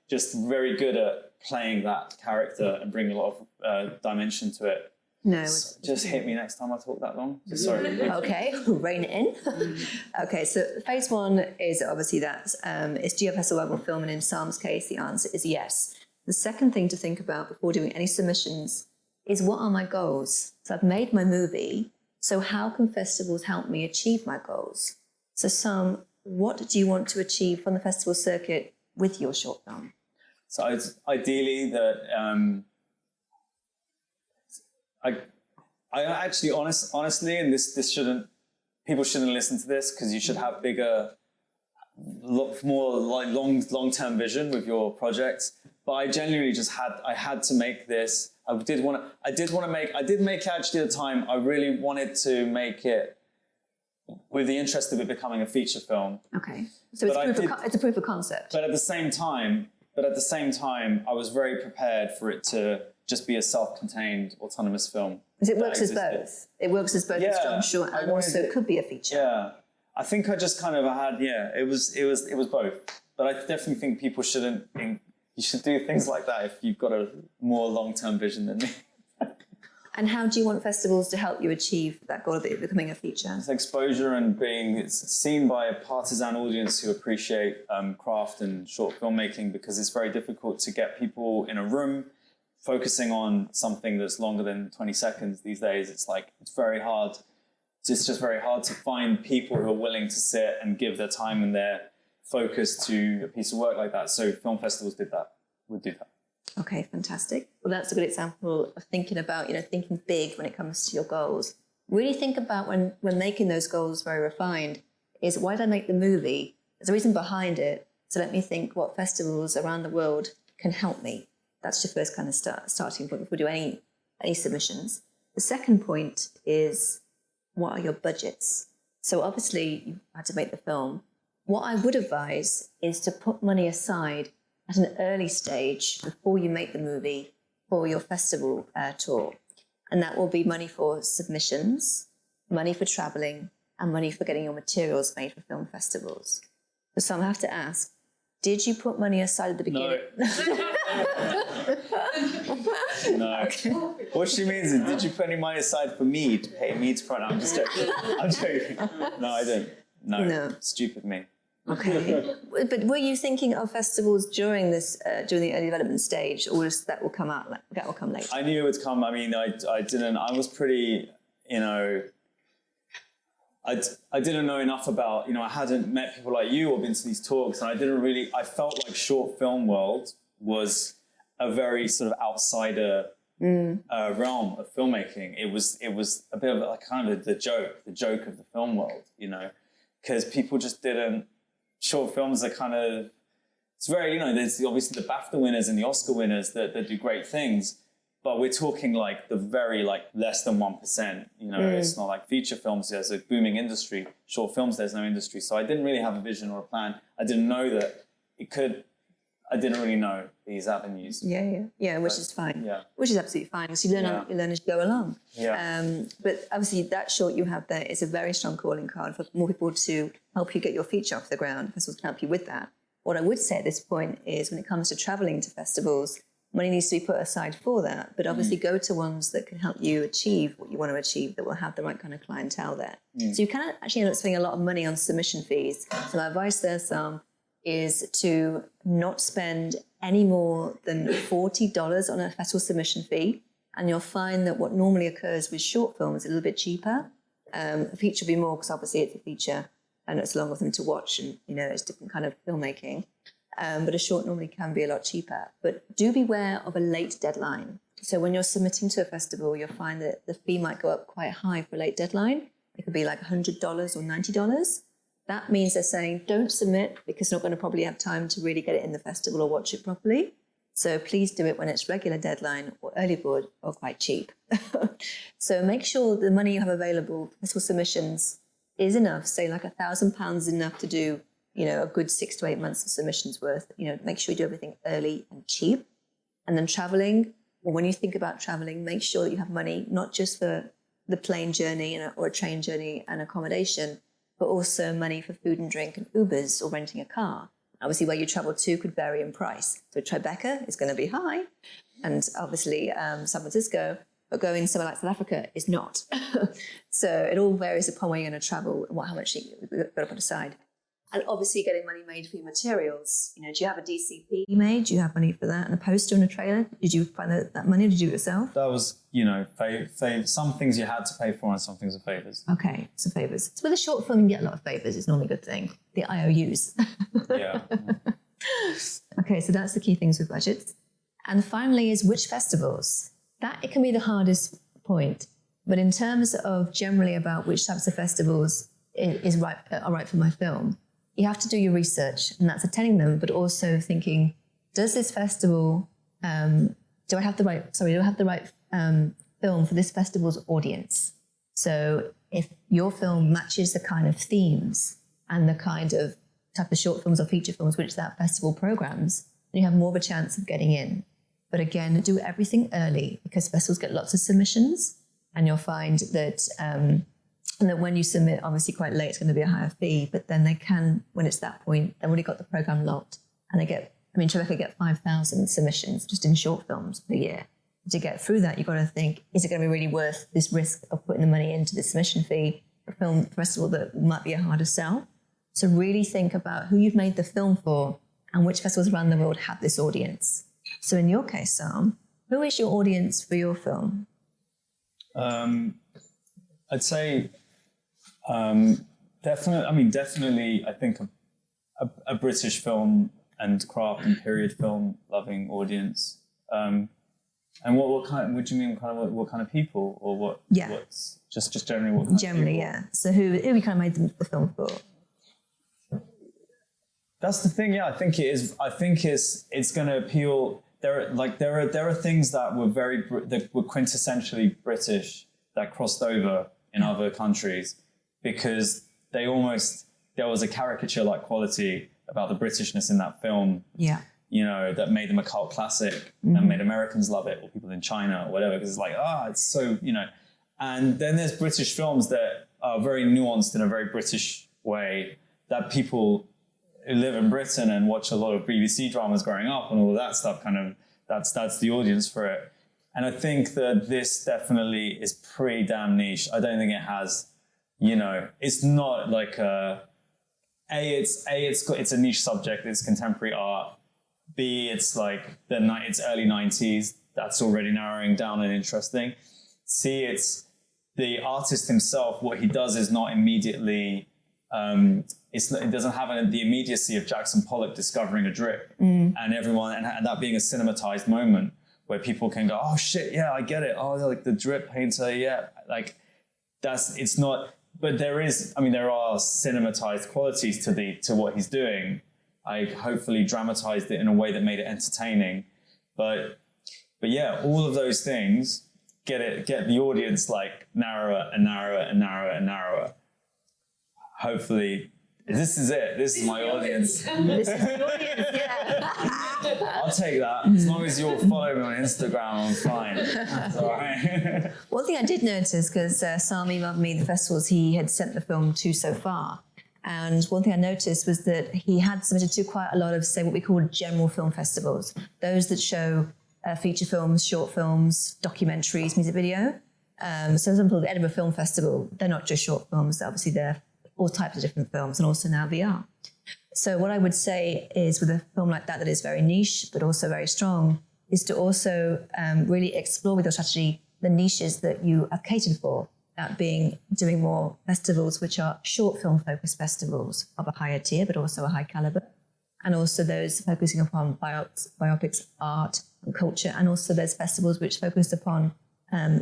just very good at playing that character and bringing a lot of dimension to it. No. Just hit me next time I talk that long. Sorry. Okay, rein it in. Okay, so phase one is obviously that. Is do you have survival film? And in Saam's case, the answer is yes. The second thing to think about before doing any submissions is what are my goals? So I've made my movie, so how can festivals help me achieve my goals? So Saam, what do you want to achieve from the festival circuit with your short film? So it's ideally that I actually honestly, and this people shouldn't listen to this because you should have bigger, more like long-term vision with your projects. But I genuinely I had to make this. I did make it actually at the time. I really wanted to make it with the interest of it becoming a feature film. Okay. So it's a proof of concept. But at the same time, I was very prepared for it to just be a self-contained autonomous film. Because it works as both. It works as both a strong short and also it could be a feature. Yeah. I think I just kind of had, it was both. But I definitely think people shouldn't think, you should do things like that if you've got a more long-term vision than me. And how do you want festivals to help you achieve that goal of it becoming a feature? It's exposure and it's seen by a partisan audience who appreciate craft and short filmmaking, because it's very difficult to get people in a room focusing on something that's longer than 20 seconds these days. It's very hard. It's just very hard to find people who are willing to sit and give their time and their focus to a piece of work like that. So film festivals would do that. Okay, fantastic. Well, that's a good example of thinking about, thinking big when it comes to your goals. Really think about when making those goals very refined is, why did I make the movie? There's a reason behind it. So let me think what festivals around the world can help me. That's your first kind of starting point before we do any submissions. The second point is, what are your budgets? So obviously you had to make the film. What I would advise is to put money aside at an early stage before you make the movie for your festival tour. And that will be money for submissions, money for traveling, and money for getting your materials made for film festivals. So I have to ask, did you put money aside at the beginning? No. Okay. What she means is, did you put any money aside for me to pay me to front? I'm just joking. I'm joking. No, I didn't. No. Stupid me. Okay. But were you thinking of festivals during the early development stage, or that will come out? That will come later? I knew it would come. I mean, I didn't. I was pretty, I didn't know enough about, I hadn't met people like you or been to these talks, and I felt like short film world was a very sort of outsider realm of filmmaking. It was a bit of like kind of the joke of the film world, because people just didn't. Short films are kind of, it's very, there's obviously the BAFTA winners and the Oscar winners that do great things, but we're talking like the very less than 1%. It's not like feature films. There's a booming industry. Short films, there's no industry. So I didn't really have a vision or a plan. I didn't know that I didn't really know these avenues. Yeah, which is fine. Yeah. Which is absolutely fine. So you learn as you go along. Yeah. But obviously that short you have there is a very strong calling card for more people to help you get your feature off the ground. Festivals can help you with that. What I would say at this point is, when it comes to traveling to festivals, money needs to be put aside for that, but obviously go to ones that can help you achieve what you want to achieve, that will have the right kind of clientele there. So you can actually end up spending a lot of money on submission fees. So my advice there, Sam, is to not spend any more than $40 on a festival submission fee, and you'll find that what normally occurs with short films is a little bit cheaper. A feature will be more, because obviously it's a feature and it's longer for them to watch, and it's different kind of filmmaking. But a short normally can be a lot cheaper. But do beware of a late deadline. So when you're submitting to a festival, you'll find that the fee might go up quite high for a late deadline. It could be like $100 or $90. That means they're saying, don't submit, because you're not going to probably have time to really get it in the festival or watch it properly. So please do it when it's regular deadline or early board or quite cheap. So make sure the money you have available for festival submissions is enough. Say like £1,000 is enough to do, a good 6 to 8 months of submissions worth. Make sure you do everything early and cheap. And then traveling, well, when you think about traveling, make sure that you have money, not just for the plane journey or a train journey and accommodation, but also money for food and drink and Ubers or renting a car. Obviously, where you travel to could vary in price. So Tribeca is going to be high, and obviously San Francisco, but going somewhere like South Africa is not. So it all varies upon where you're going to travel and how much you've got to put aside. And obviously getting money made for your materials. Do you have a DCP made? Do you have money for that? And a poster and a trailer? Did you find that money? Did you do it yourself? That was, some things you had to pay for and some things are favours. Okay, so favours. So with a short film, you get a lot of favours. It's normally a good thing. The IOUs. Yeah. Okay, so that's the key things with budgets. And finally is which festivals. It can be the hardest point. But in terms of generally about which types of festivals are right for my film, you have to do your research, and that's attending them, but also thinking, does this festival, do I have the right film for this festival's audience? So if your film matches the kind of themes and the kind of type of short films or feature films which that festival programs, then you have more of a chance of getting in. But again, do everything early, because festivals get lots of submissions, and you'll find that and that when you submit, obviously quite late, it's going to be a higher fee, but then they can, when it's that point, they've already got the program locked, and Tribeca get 5,000 submissions just in short films per year. to get through that, you've got to think, is it going to be really worth this risk of putting the money into the submission fee for a film festival that might be a harder sell? So really think about who you've made the film for and which festivals around the world have this audience. So in your case, Sam, who is your audience for your film? I'd say definitely, I think a British film and craft and period film loving audience. And what kind? What do you mean? What kind of people, or what? Yeah. What's just generally what? Kind generally, of people? yeah. So who you kind of made the film for? That's the thing. Yeah, I think it is. I think it's going to appeal. There are things that were that were quintessentially British that crossed over in other countries because there was a caricature-like quality about the Britishness in that film. Yeah. You know, that made them a cult classic and made Americans love it, or people in China or whatever, because it's like, it's so, you know. And then there's British films that are very nuanced in a very British way that people who live in Britain and watch a lot of BBC dramas growing up and all of that stuff, kind of, that's the audience for it. And I think that this definitely is pretty damn niche. I don't think it has, you know, it's not like it's a niche subject, it's contemporary art. B, it's like it's early 90s. That's already narrowing down and interesting. C, it's the artist himself. What he does is not immediately. It doesn't have the immediacy of Jackson Pollock discovering a drip and everyone and that being a cinematized moment where people can go, oh shit, yeah, I get it. Oh, like the drip painter, yeah, like it's not. But there are cinematized qualities to what he's doing. I hopefully dramatized it in a way that made it entertaining, but yeah, all of those things get the audience like narrower and narrower and narrower and narrower. Hopefully, this is it. This is my audience. This is the audience, yeah. I'll take that. As long as you'll follow me on Instagram, I'm fine. That's all right. One thing I did notice, because Saam emailed me the festivals he had sent the film to so far, and one thing I noticed was that he had submitted to quite a lot of, say, what we call general film festivals, those that show feature films, short films, documentaries, music video. So for example, the Edinburgh Film Festival, they're not just short films, obviously they're all types of different films and also now VR. So what I would say is with a film like that is very niche, but also very strong, is to also really explore with your strategy the niches that you have catered for. That being doing more festivals which are short film focused festivals of a higher tier but also a high caliber, and also those focusing upon biopics, art and culture, and also those festivals which focus upon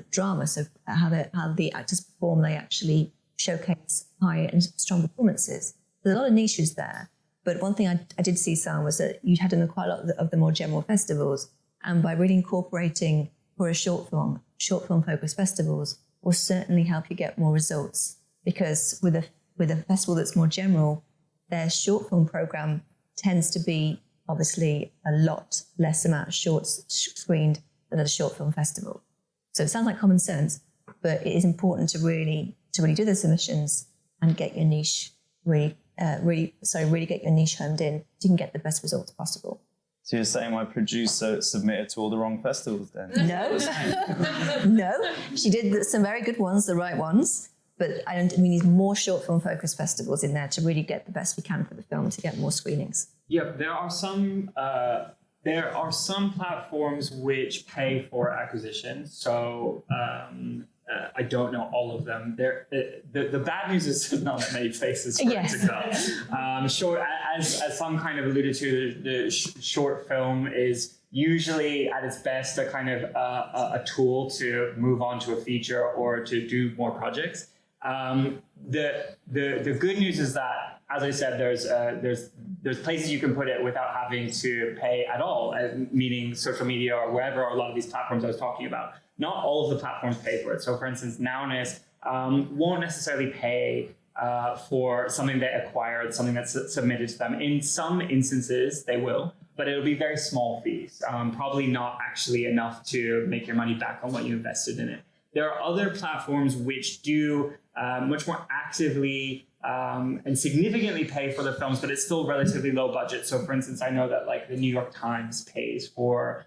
drama, so how the actors perform, they actually showcase high and strong performances. There's a lot of niches there, but one thing I did see, Sam, was that you had in quite a lot of the more general festivals, and by really incorporating for a short film focused festivals will certainly help you get more results, because with a festival that's more general, their short film program tends to be obviously a lot less amount of shorts screened than at a short film festival. So it sounds like common sense, but it is important to really do the submissions and get your niche really get your niche honed in so you can get the best results possible. So you're saying my producer submitted to all the wrong festivals then? No, no. She did some very good ones, the right ones, but we need more short film focused festivals in there to really get the best we can for the film to get more screenings. Yeah, there are some platforms which pay for acquisition. So I don't know all of them. The bad news is there's not that many places for it to go. Short, as some kind of alluded to, the short film is usually at its best a kind of a tool to move on to a feature or to do more projects. The good news is that, as I said, there's places you can put it without having to pay at all, meaning social media or wherever a lot of these platforms I was talking about. Not all of the platforms pay for it. So, for instance, NOWNESS won't necessarily pay for something they acquired, something that's submitted to them. In some instances, they will, but it'll be very small fees, probably not actually enough to make your money back on what you invested in it. There are other platforms which do much more actively and significantly pay for the films, but it's still relatively low budget. So, for instance, I know that like the New York Times pays for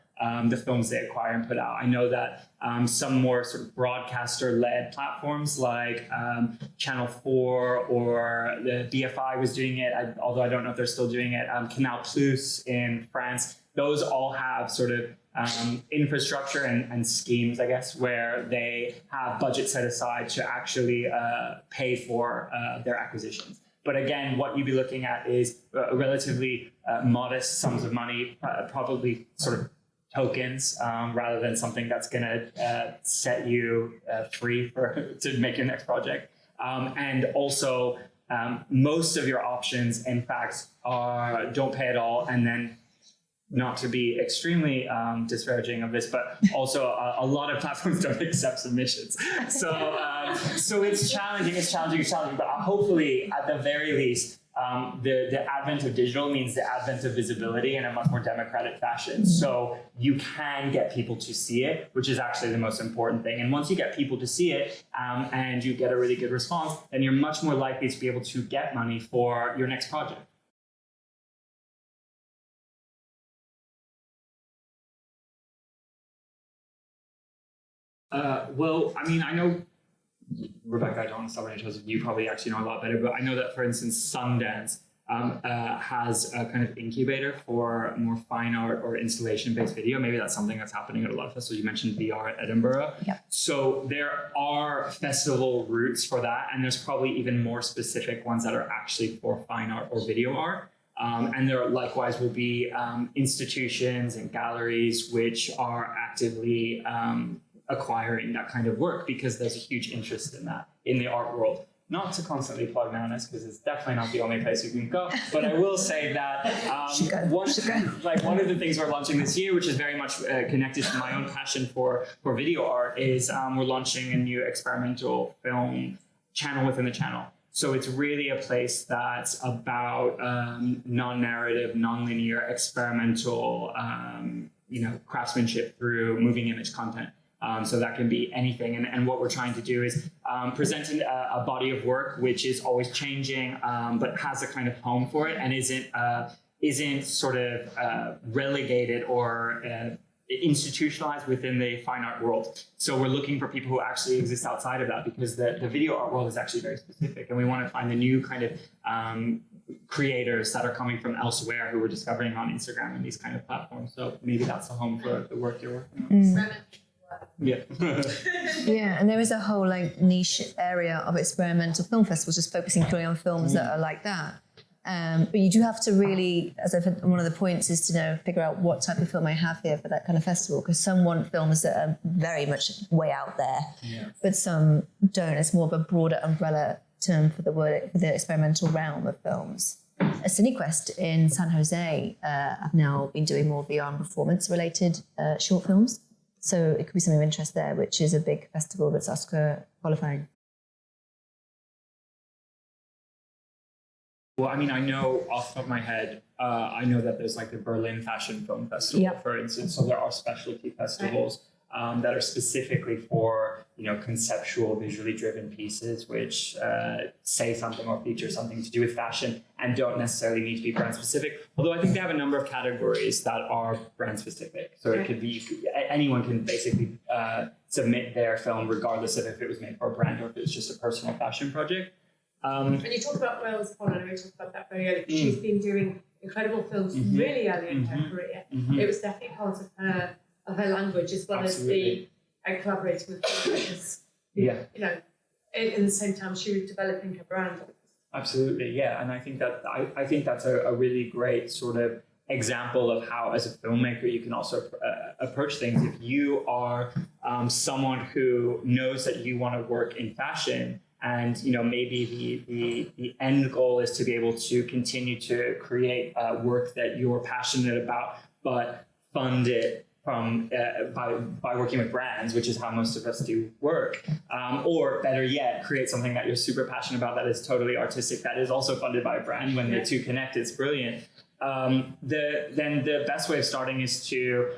the films they acquire and put out. I know that some more sort of broadcaster-led platforms like Channel 4 or the BFI was doing it, although I don't know if they're still doing it, Canal Plus in France, those all have sort of infrastructure and schemes, I guess, where they have budget set aside to actually pay for their acquisitions. But again, what you'd be looking at is relatively modest sums of money, probably sort of tokens, rather than something that's going to set you free to make your next project. And also, most of your options, in fact, don't pay at all, and then, not to be extremely disparaging of this, but also a lot of platforms don't accept submissions. So it's challenging, but hopefully, at the very least, the advent of digital means the advent of visibility in a much more democratic fashion. So you can get people to see it, which is actually the most important thing. And once you get people to see it and you get a really good response, then you're much more likely to be able to get money for your next project. Well, I mean, I know, Rebekah, I don't want to stop any toes, you probably actually know a lot better, but I know that, for instance, Sundance has a kind of incubator for more fine art or installation-based video. Maybe that's something that's happening at a lot of festivals. You mentioned VR at Edinburgh. Yeah. So there are festival routes for that, and there's probably even more specific ones that are actually for fine art or video art. And there likewise will be institutions and galleries which are actively acquiring that kind of work because there's a huge interest in that in the art world. Not to constantly plug NOWNESS because it's definitely not the only place you can go, but I will say that one of the things we're launching this year, which is very much connected to my own passion for video art, is we're launching a new experimental film channel within the channel. So it's really a place that's about non-narrative, non-linear, experimental, craftsmanship through moving image content. So that can be anything. And what we're trying to do is present a body of work which is always changing, but has a kind of home for it and isn't sort of relegated or institutionalized within the fine art world. So we're looking for people who actually exist outside of that because the video art world is actually very specific. And we want to find the new kind of creators that are coming from elsewhere who we're discovering on Instagram and these kind of platforms. So maybe that's the home for the work you're working on. Yeah. Yeah, and there is a whole niche area of experimental film festivals just focusing purely on films that are like that. But you do have to really, as I've said, one of the points is to figure out what type of film I have here for that kind of festival, because some want films that are very much way out there, but some don't. It's more of a broader umbrella term for the experimental realm of films. A CineQuest in San Jose have now been doing more VR and performance-related short films. So it could be something of interest there, which is a big festival that's Oscar qualifying. Well, I mean, I know off the top of my head, I know that there's the Berlin Fashion Film Festival, for instance. So there are specialty festivals that are specifically for, conceptual, visually driven pieces, which say something or feature something to do with fashion and don't necessarily need to be brand specific. Although I think they have a number of categories that are brand specific. So it could be, anyone can basically submit their film regardless of if it was made for a brand or if it's just a personal fashion project. And you talk about Wales Paul, and we talked about that very early. She's been doing incredible films really early in her career. It was definitely part of her language, as well as the collaborating with filmmakers. In the same time she was developing her brand. Absolutely, yeah. And I think that's a really great sort of example of how, as a filmmaker, you can also approach things. If you are someone who knows that you want to work in fashion, and maybe the end goal is to be able to continue to create work that you're passionate about, but fund it from by working with brands, which is how most of us do work, or better yet, create something that you're super passionate about that is totally artistic, that is also funded by a brand. When the two connect, it's brilliant. Then the best way of starting is to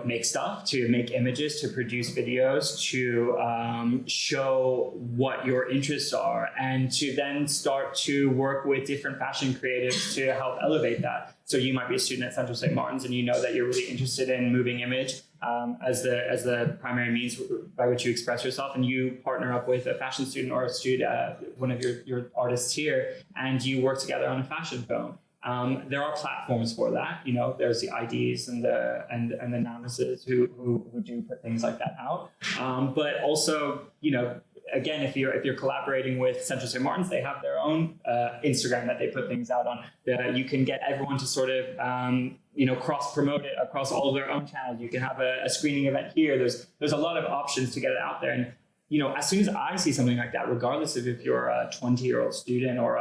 make stuff, to make images, to produce videos, to show what your interests are, and to then start to work with different fashion creatives to help elevate that. So you might be a student at Central St. Martin's and you know that you're really interested in moving image as the primary means by which you express yourself, and you partner up with a fashion student or a student, one of your artists here, and you work together on a fashion film. There are platforms for that. There's the IDs and the NOWNESSes who do put things like that out. But also, again, if you're collaborating with Central St. Martin's, they have their own Instagram that they put things out on. You can get everyone to sort of cross promote it across all of their own channels. You can have a screening event here. There's a lot of options to get it out there. And as soon as I see something like that, regardless of if you're a 20-year-old student or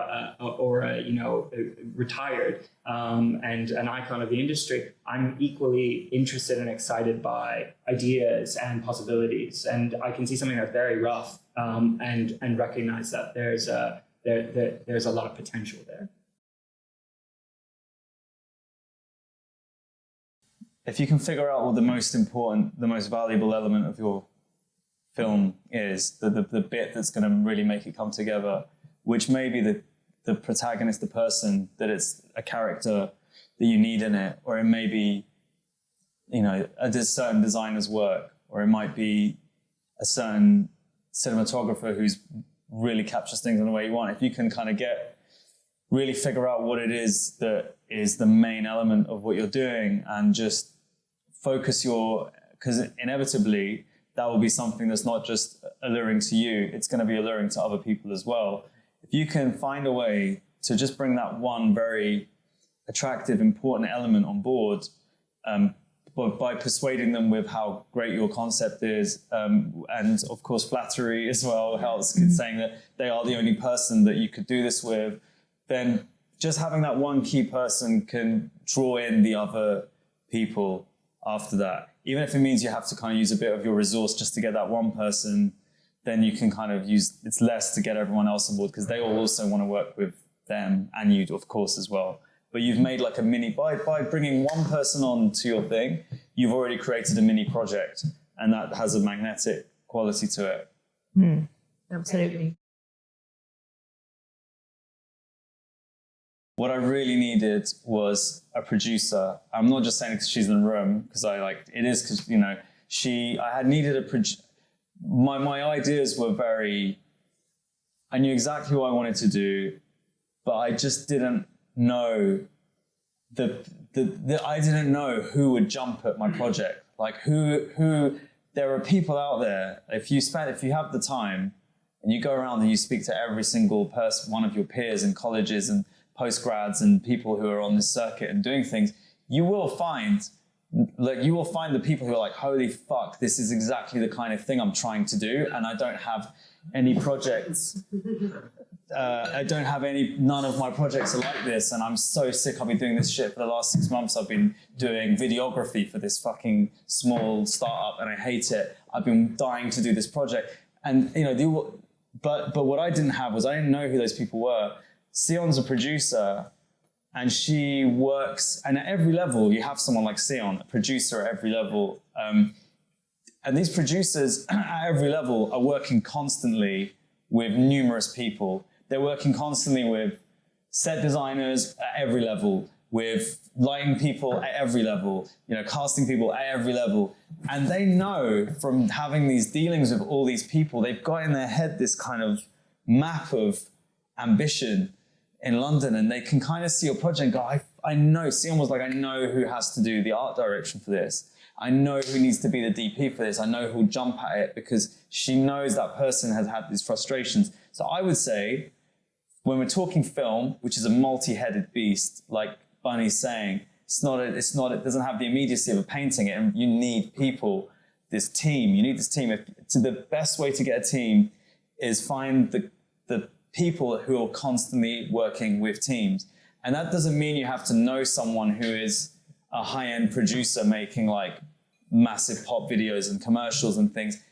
retired and an icon of the industry, I'm equally interested and excited by ideas and possibilities. And I can see something that's very rough and recognize that there's a lot of potential there. If you can figure out what the most important, the most valuable element of your film is, the bit that's going to really make it come together, which may be the protagonist, the person, that it's a character that you need in it, or it may be, a certain designer's work, or it might be a certain cinematographer who's really captures things in the way you want. If you can kind of really figure out what it is that is the main element of what you're doing, and just focus because inevitably that will be something that's not just alluring to you, it's going to be alluring to other people as well. If you can find a way to just bring that one very attractive, important element on board, but by persuading them with how great your concept is, and of course flattery as well helps, saying that they are the only person that you could do this with, then just having that one key person can draw in the other people after that. Even if it means you have to kind of use a bit of your resource just to get that one person, then you can kind of it's less to get everyone else on board, because they all also want to work with them, and you, of course, as well. But you've made like a mini, by bringing one person on to your thing, you've already created a mini project, and that has a magnetic quality to it. Absolutely. What I really needed was a producer. I'm not just saying because she's in the room, because it is because, I had needed a producer. My ideas were I knew exactly what I wanted to do, but I just didn't know I didn't know who would jump at my project. Like there are people out there, if you have the time and you go around and you speak to every single person, one of your peers in colleges and postgrads and people who are on this circuit and doing things, you will find the people who are like, holy fuck, this is exactly the kind of thing I'm trying to do, and I don't have any projects. None of my projects are like this, and I'm so sick. I've been doing this shit for the last 6 months. I've been doing videography for this fucking small startup, and I hate it. I've been dying to do this project. And, but what I didn't have was I didn't know who those people were. Sion's a producer, and she works, and at every level, you have someone like Sion, a producer at every level. And these producers at every level are working constantly with numerous people. They're working constantly with set designers at every level, with lighting people at every level, casting people at every level. And they know from having these dealings with all these people, they've got in their head this kind of map of ambition in London, and they can kind of see your project and go, I know, Sion was like, I know who has to do the art direction for this. I know who needs to be the DP for this. I know who'll jump at it, because she knows that person has had these frustrations. So I would say, when we're talking film, which is a multi-headed beast, like Bunney's saying, it doesn't have the immediacy of a painting. You need people, this team. You need this team. The best way to get a team is find the people who are constantly working with teams. And that doesn't mean you have to know someone who is a high-end producer making like massive pop videos and commercials and things.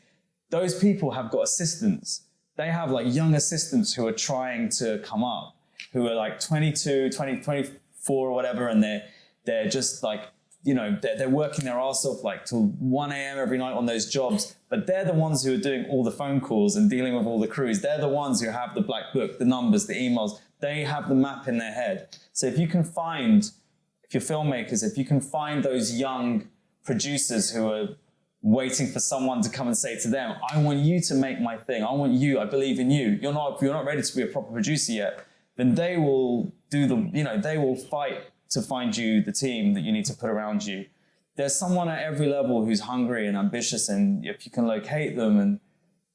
Those people have got assistants. They have like young assistants who are trying to come up, who are like 22, 20, 24 or whatever, and they're just like you know, they're working their arse off like till 1 a.m. every night on those jobs, but they're the ones who are doing all the phone calls and dealing with all the crews. They're the ones who have the black book, the numbers, the emails. They have the map in their head. So if you can find, if you're filmmakers, if you can find those young producers who are waiting for someone to come and say to them, I want you to make my thing. I want you, I believe in you. You're not ready to be a proper producer yet. Then they will do the, you know, they will fight to find you the team that you need to put around you. There's someone at every level who's hungry and ambitious, and if you can locate them and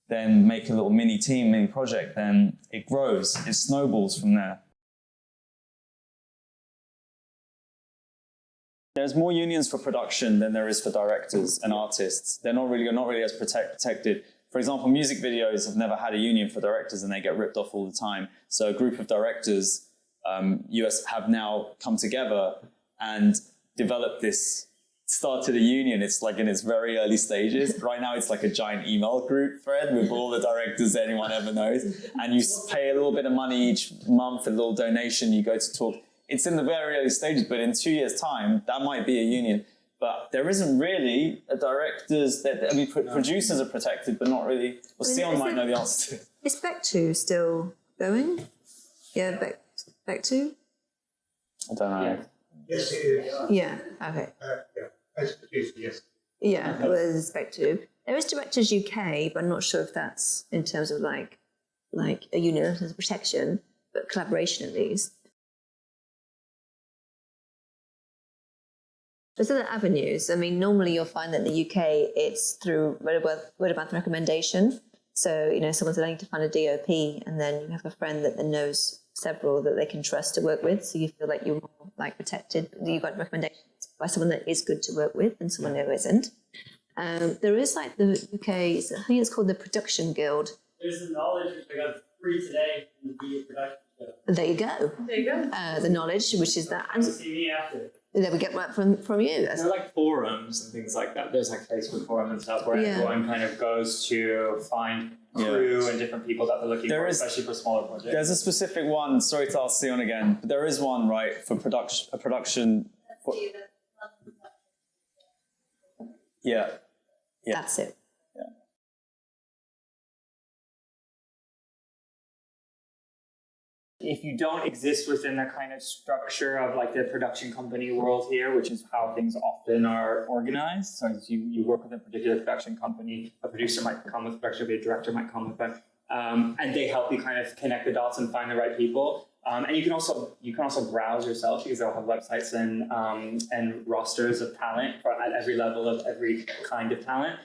then make a little mini team, mini project, then it grows, it snowballs from there. There's more unions for production than there is for directors and artists. You're not really as protected. For example, music videos have never had a union for directors and they get ripped off all the time. So a group of directors US have now come together and developed this, started a union. It's like in its very early stages. Right now it's like a giant email group thread with all the directors anyone ever knows. And you pay a little bit of money each month, a little donation, you go to talk. It's in the very early stages, but in 2 years' time, that might be a union. But there isn't really a directors, producers are protected, but not really. Well, Sion might know the answer to it. Is Back 2 still going? Yeah, Back 2? I don't know. Yes, it is. Yeah, okay. Yeah, as producer, yes. Yeah, well, there's Back 2. There is Directors UK, but I'm not sure if that's in terms of like a union in terms of protection, but collaboration at least. There's other avenues. I mean, normally you'll find that in the UK, it's through word of mouth recommendation. So, you know, someone's saying to find a DOP, and then you have a friend that then knows several that they can trust to work with. So you feel like you're more like protected. You got recommendations by someone that is good to work with and someone who isn't. There is like the UK, I think it's called the Production Guild. There's the knowledge which I got free today from the Media Production Guild. There you go. There you go. The knowledge, which is that. And See me after. then we get work from you. There are like forums and things like that. There's like Facebook forums and stuff where everyone kind of goes to find crew and different people that they're looking for, especially for smaller projects. There's a specific one, sorry to ask Sion again, but there is one, right, for production. Yeah. That's it. If you don't exist within the kind of structure of like the production company world here, which is how things often are organized. So you work with a particular production company, a producer might come with production, a director might come with them, and they help you kind of connect the dots and find the right people. And you can also browse yourself because they'll have websites and rosters of talent at every level of every kind of talent.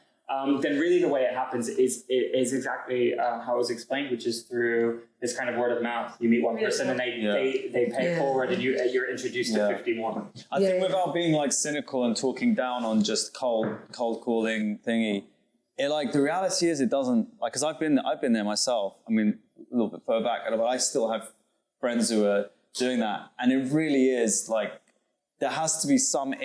Then really the way it happens is exactly how it was explained, which is through this kind of word of mouth. You meet one person and they pay it forward, and you're introduced to 50 more. I think without being like cynical and talking down on just cold calling thingy, it like the reality is it doesn't like, because I've been there myself. I mean, a little bit further back, but I still have friends who are doing that, and it really is like there has to be some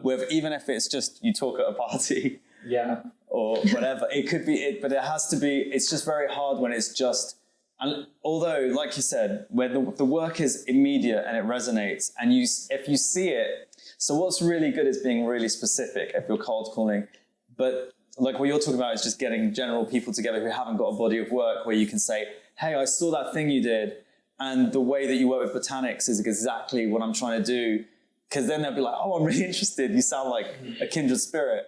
with even if it's just you talk at a party. Yeah. Or whatever. It could be it, but it has to be, it's just very hard when it's just, and although, like you said, where the work is immediate and it resonates, and if you see it, so what's really good is being really specific if you're cold calling, but like what you're talking about is just getting general people together who haven't got a body of work where you can say, hey, I saw that thing you did, and the way that you work with botanics is exactly what I'm trying to do, because then they'll be like, oh, I'm really interested, you sound like a kindred spirit.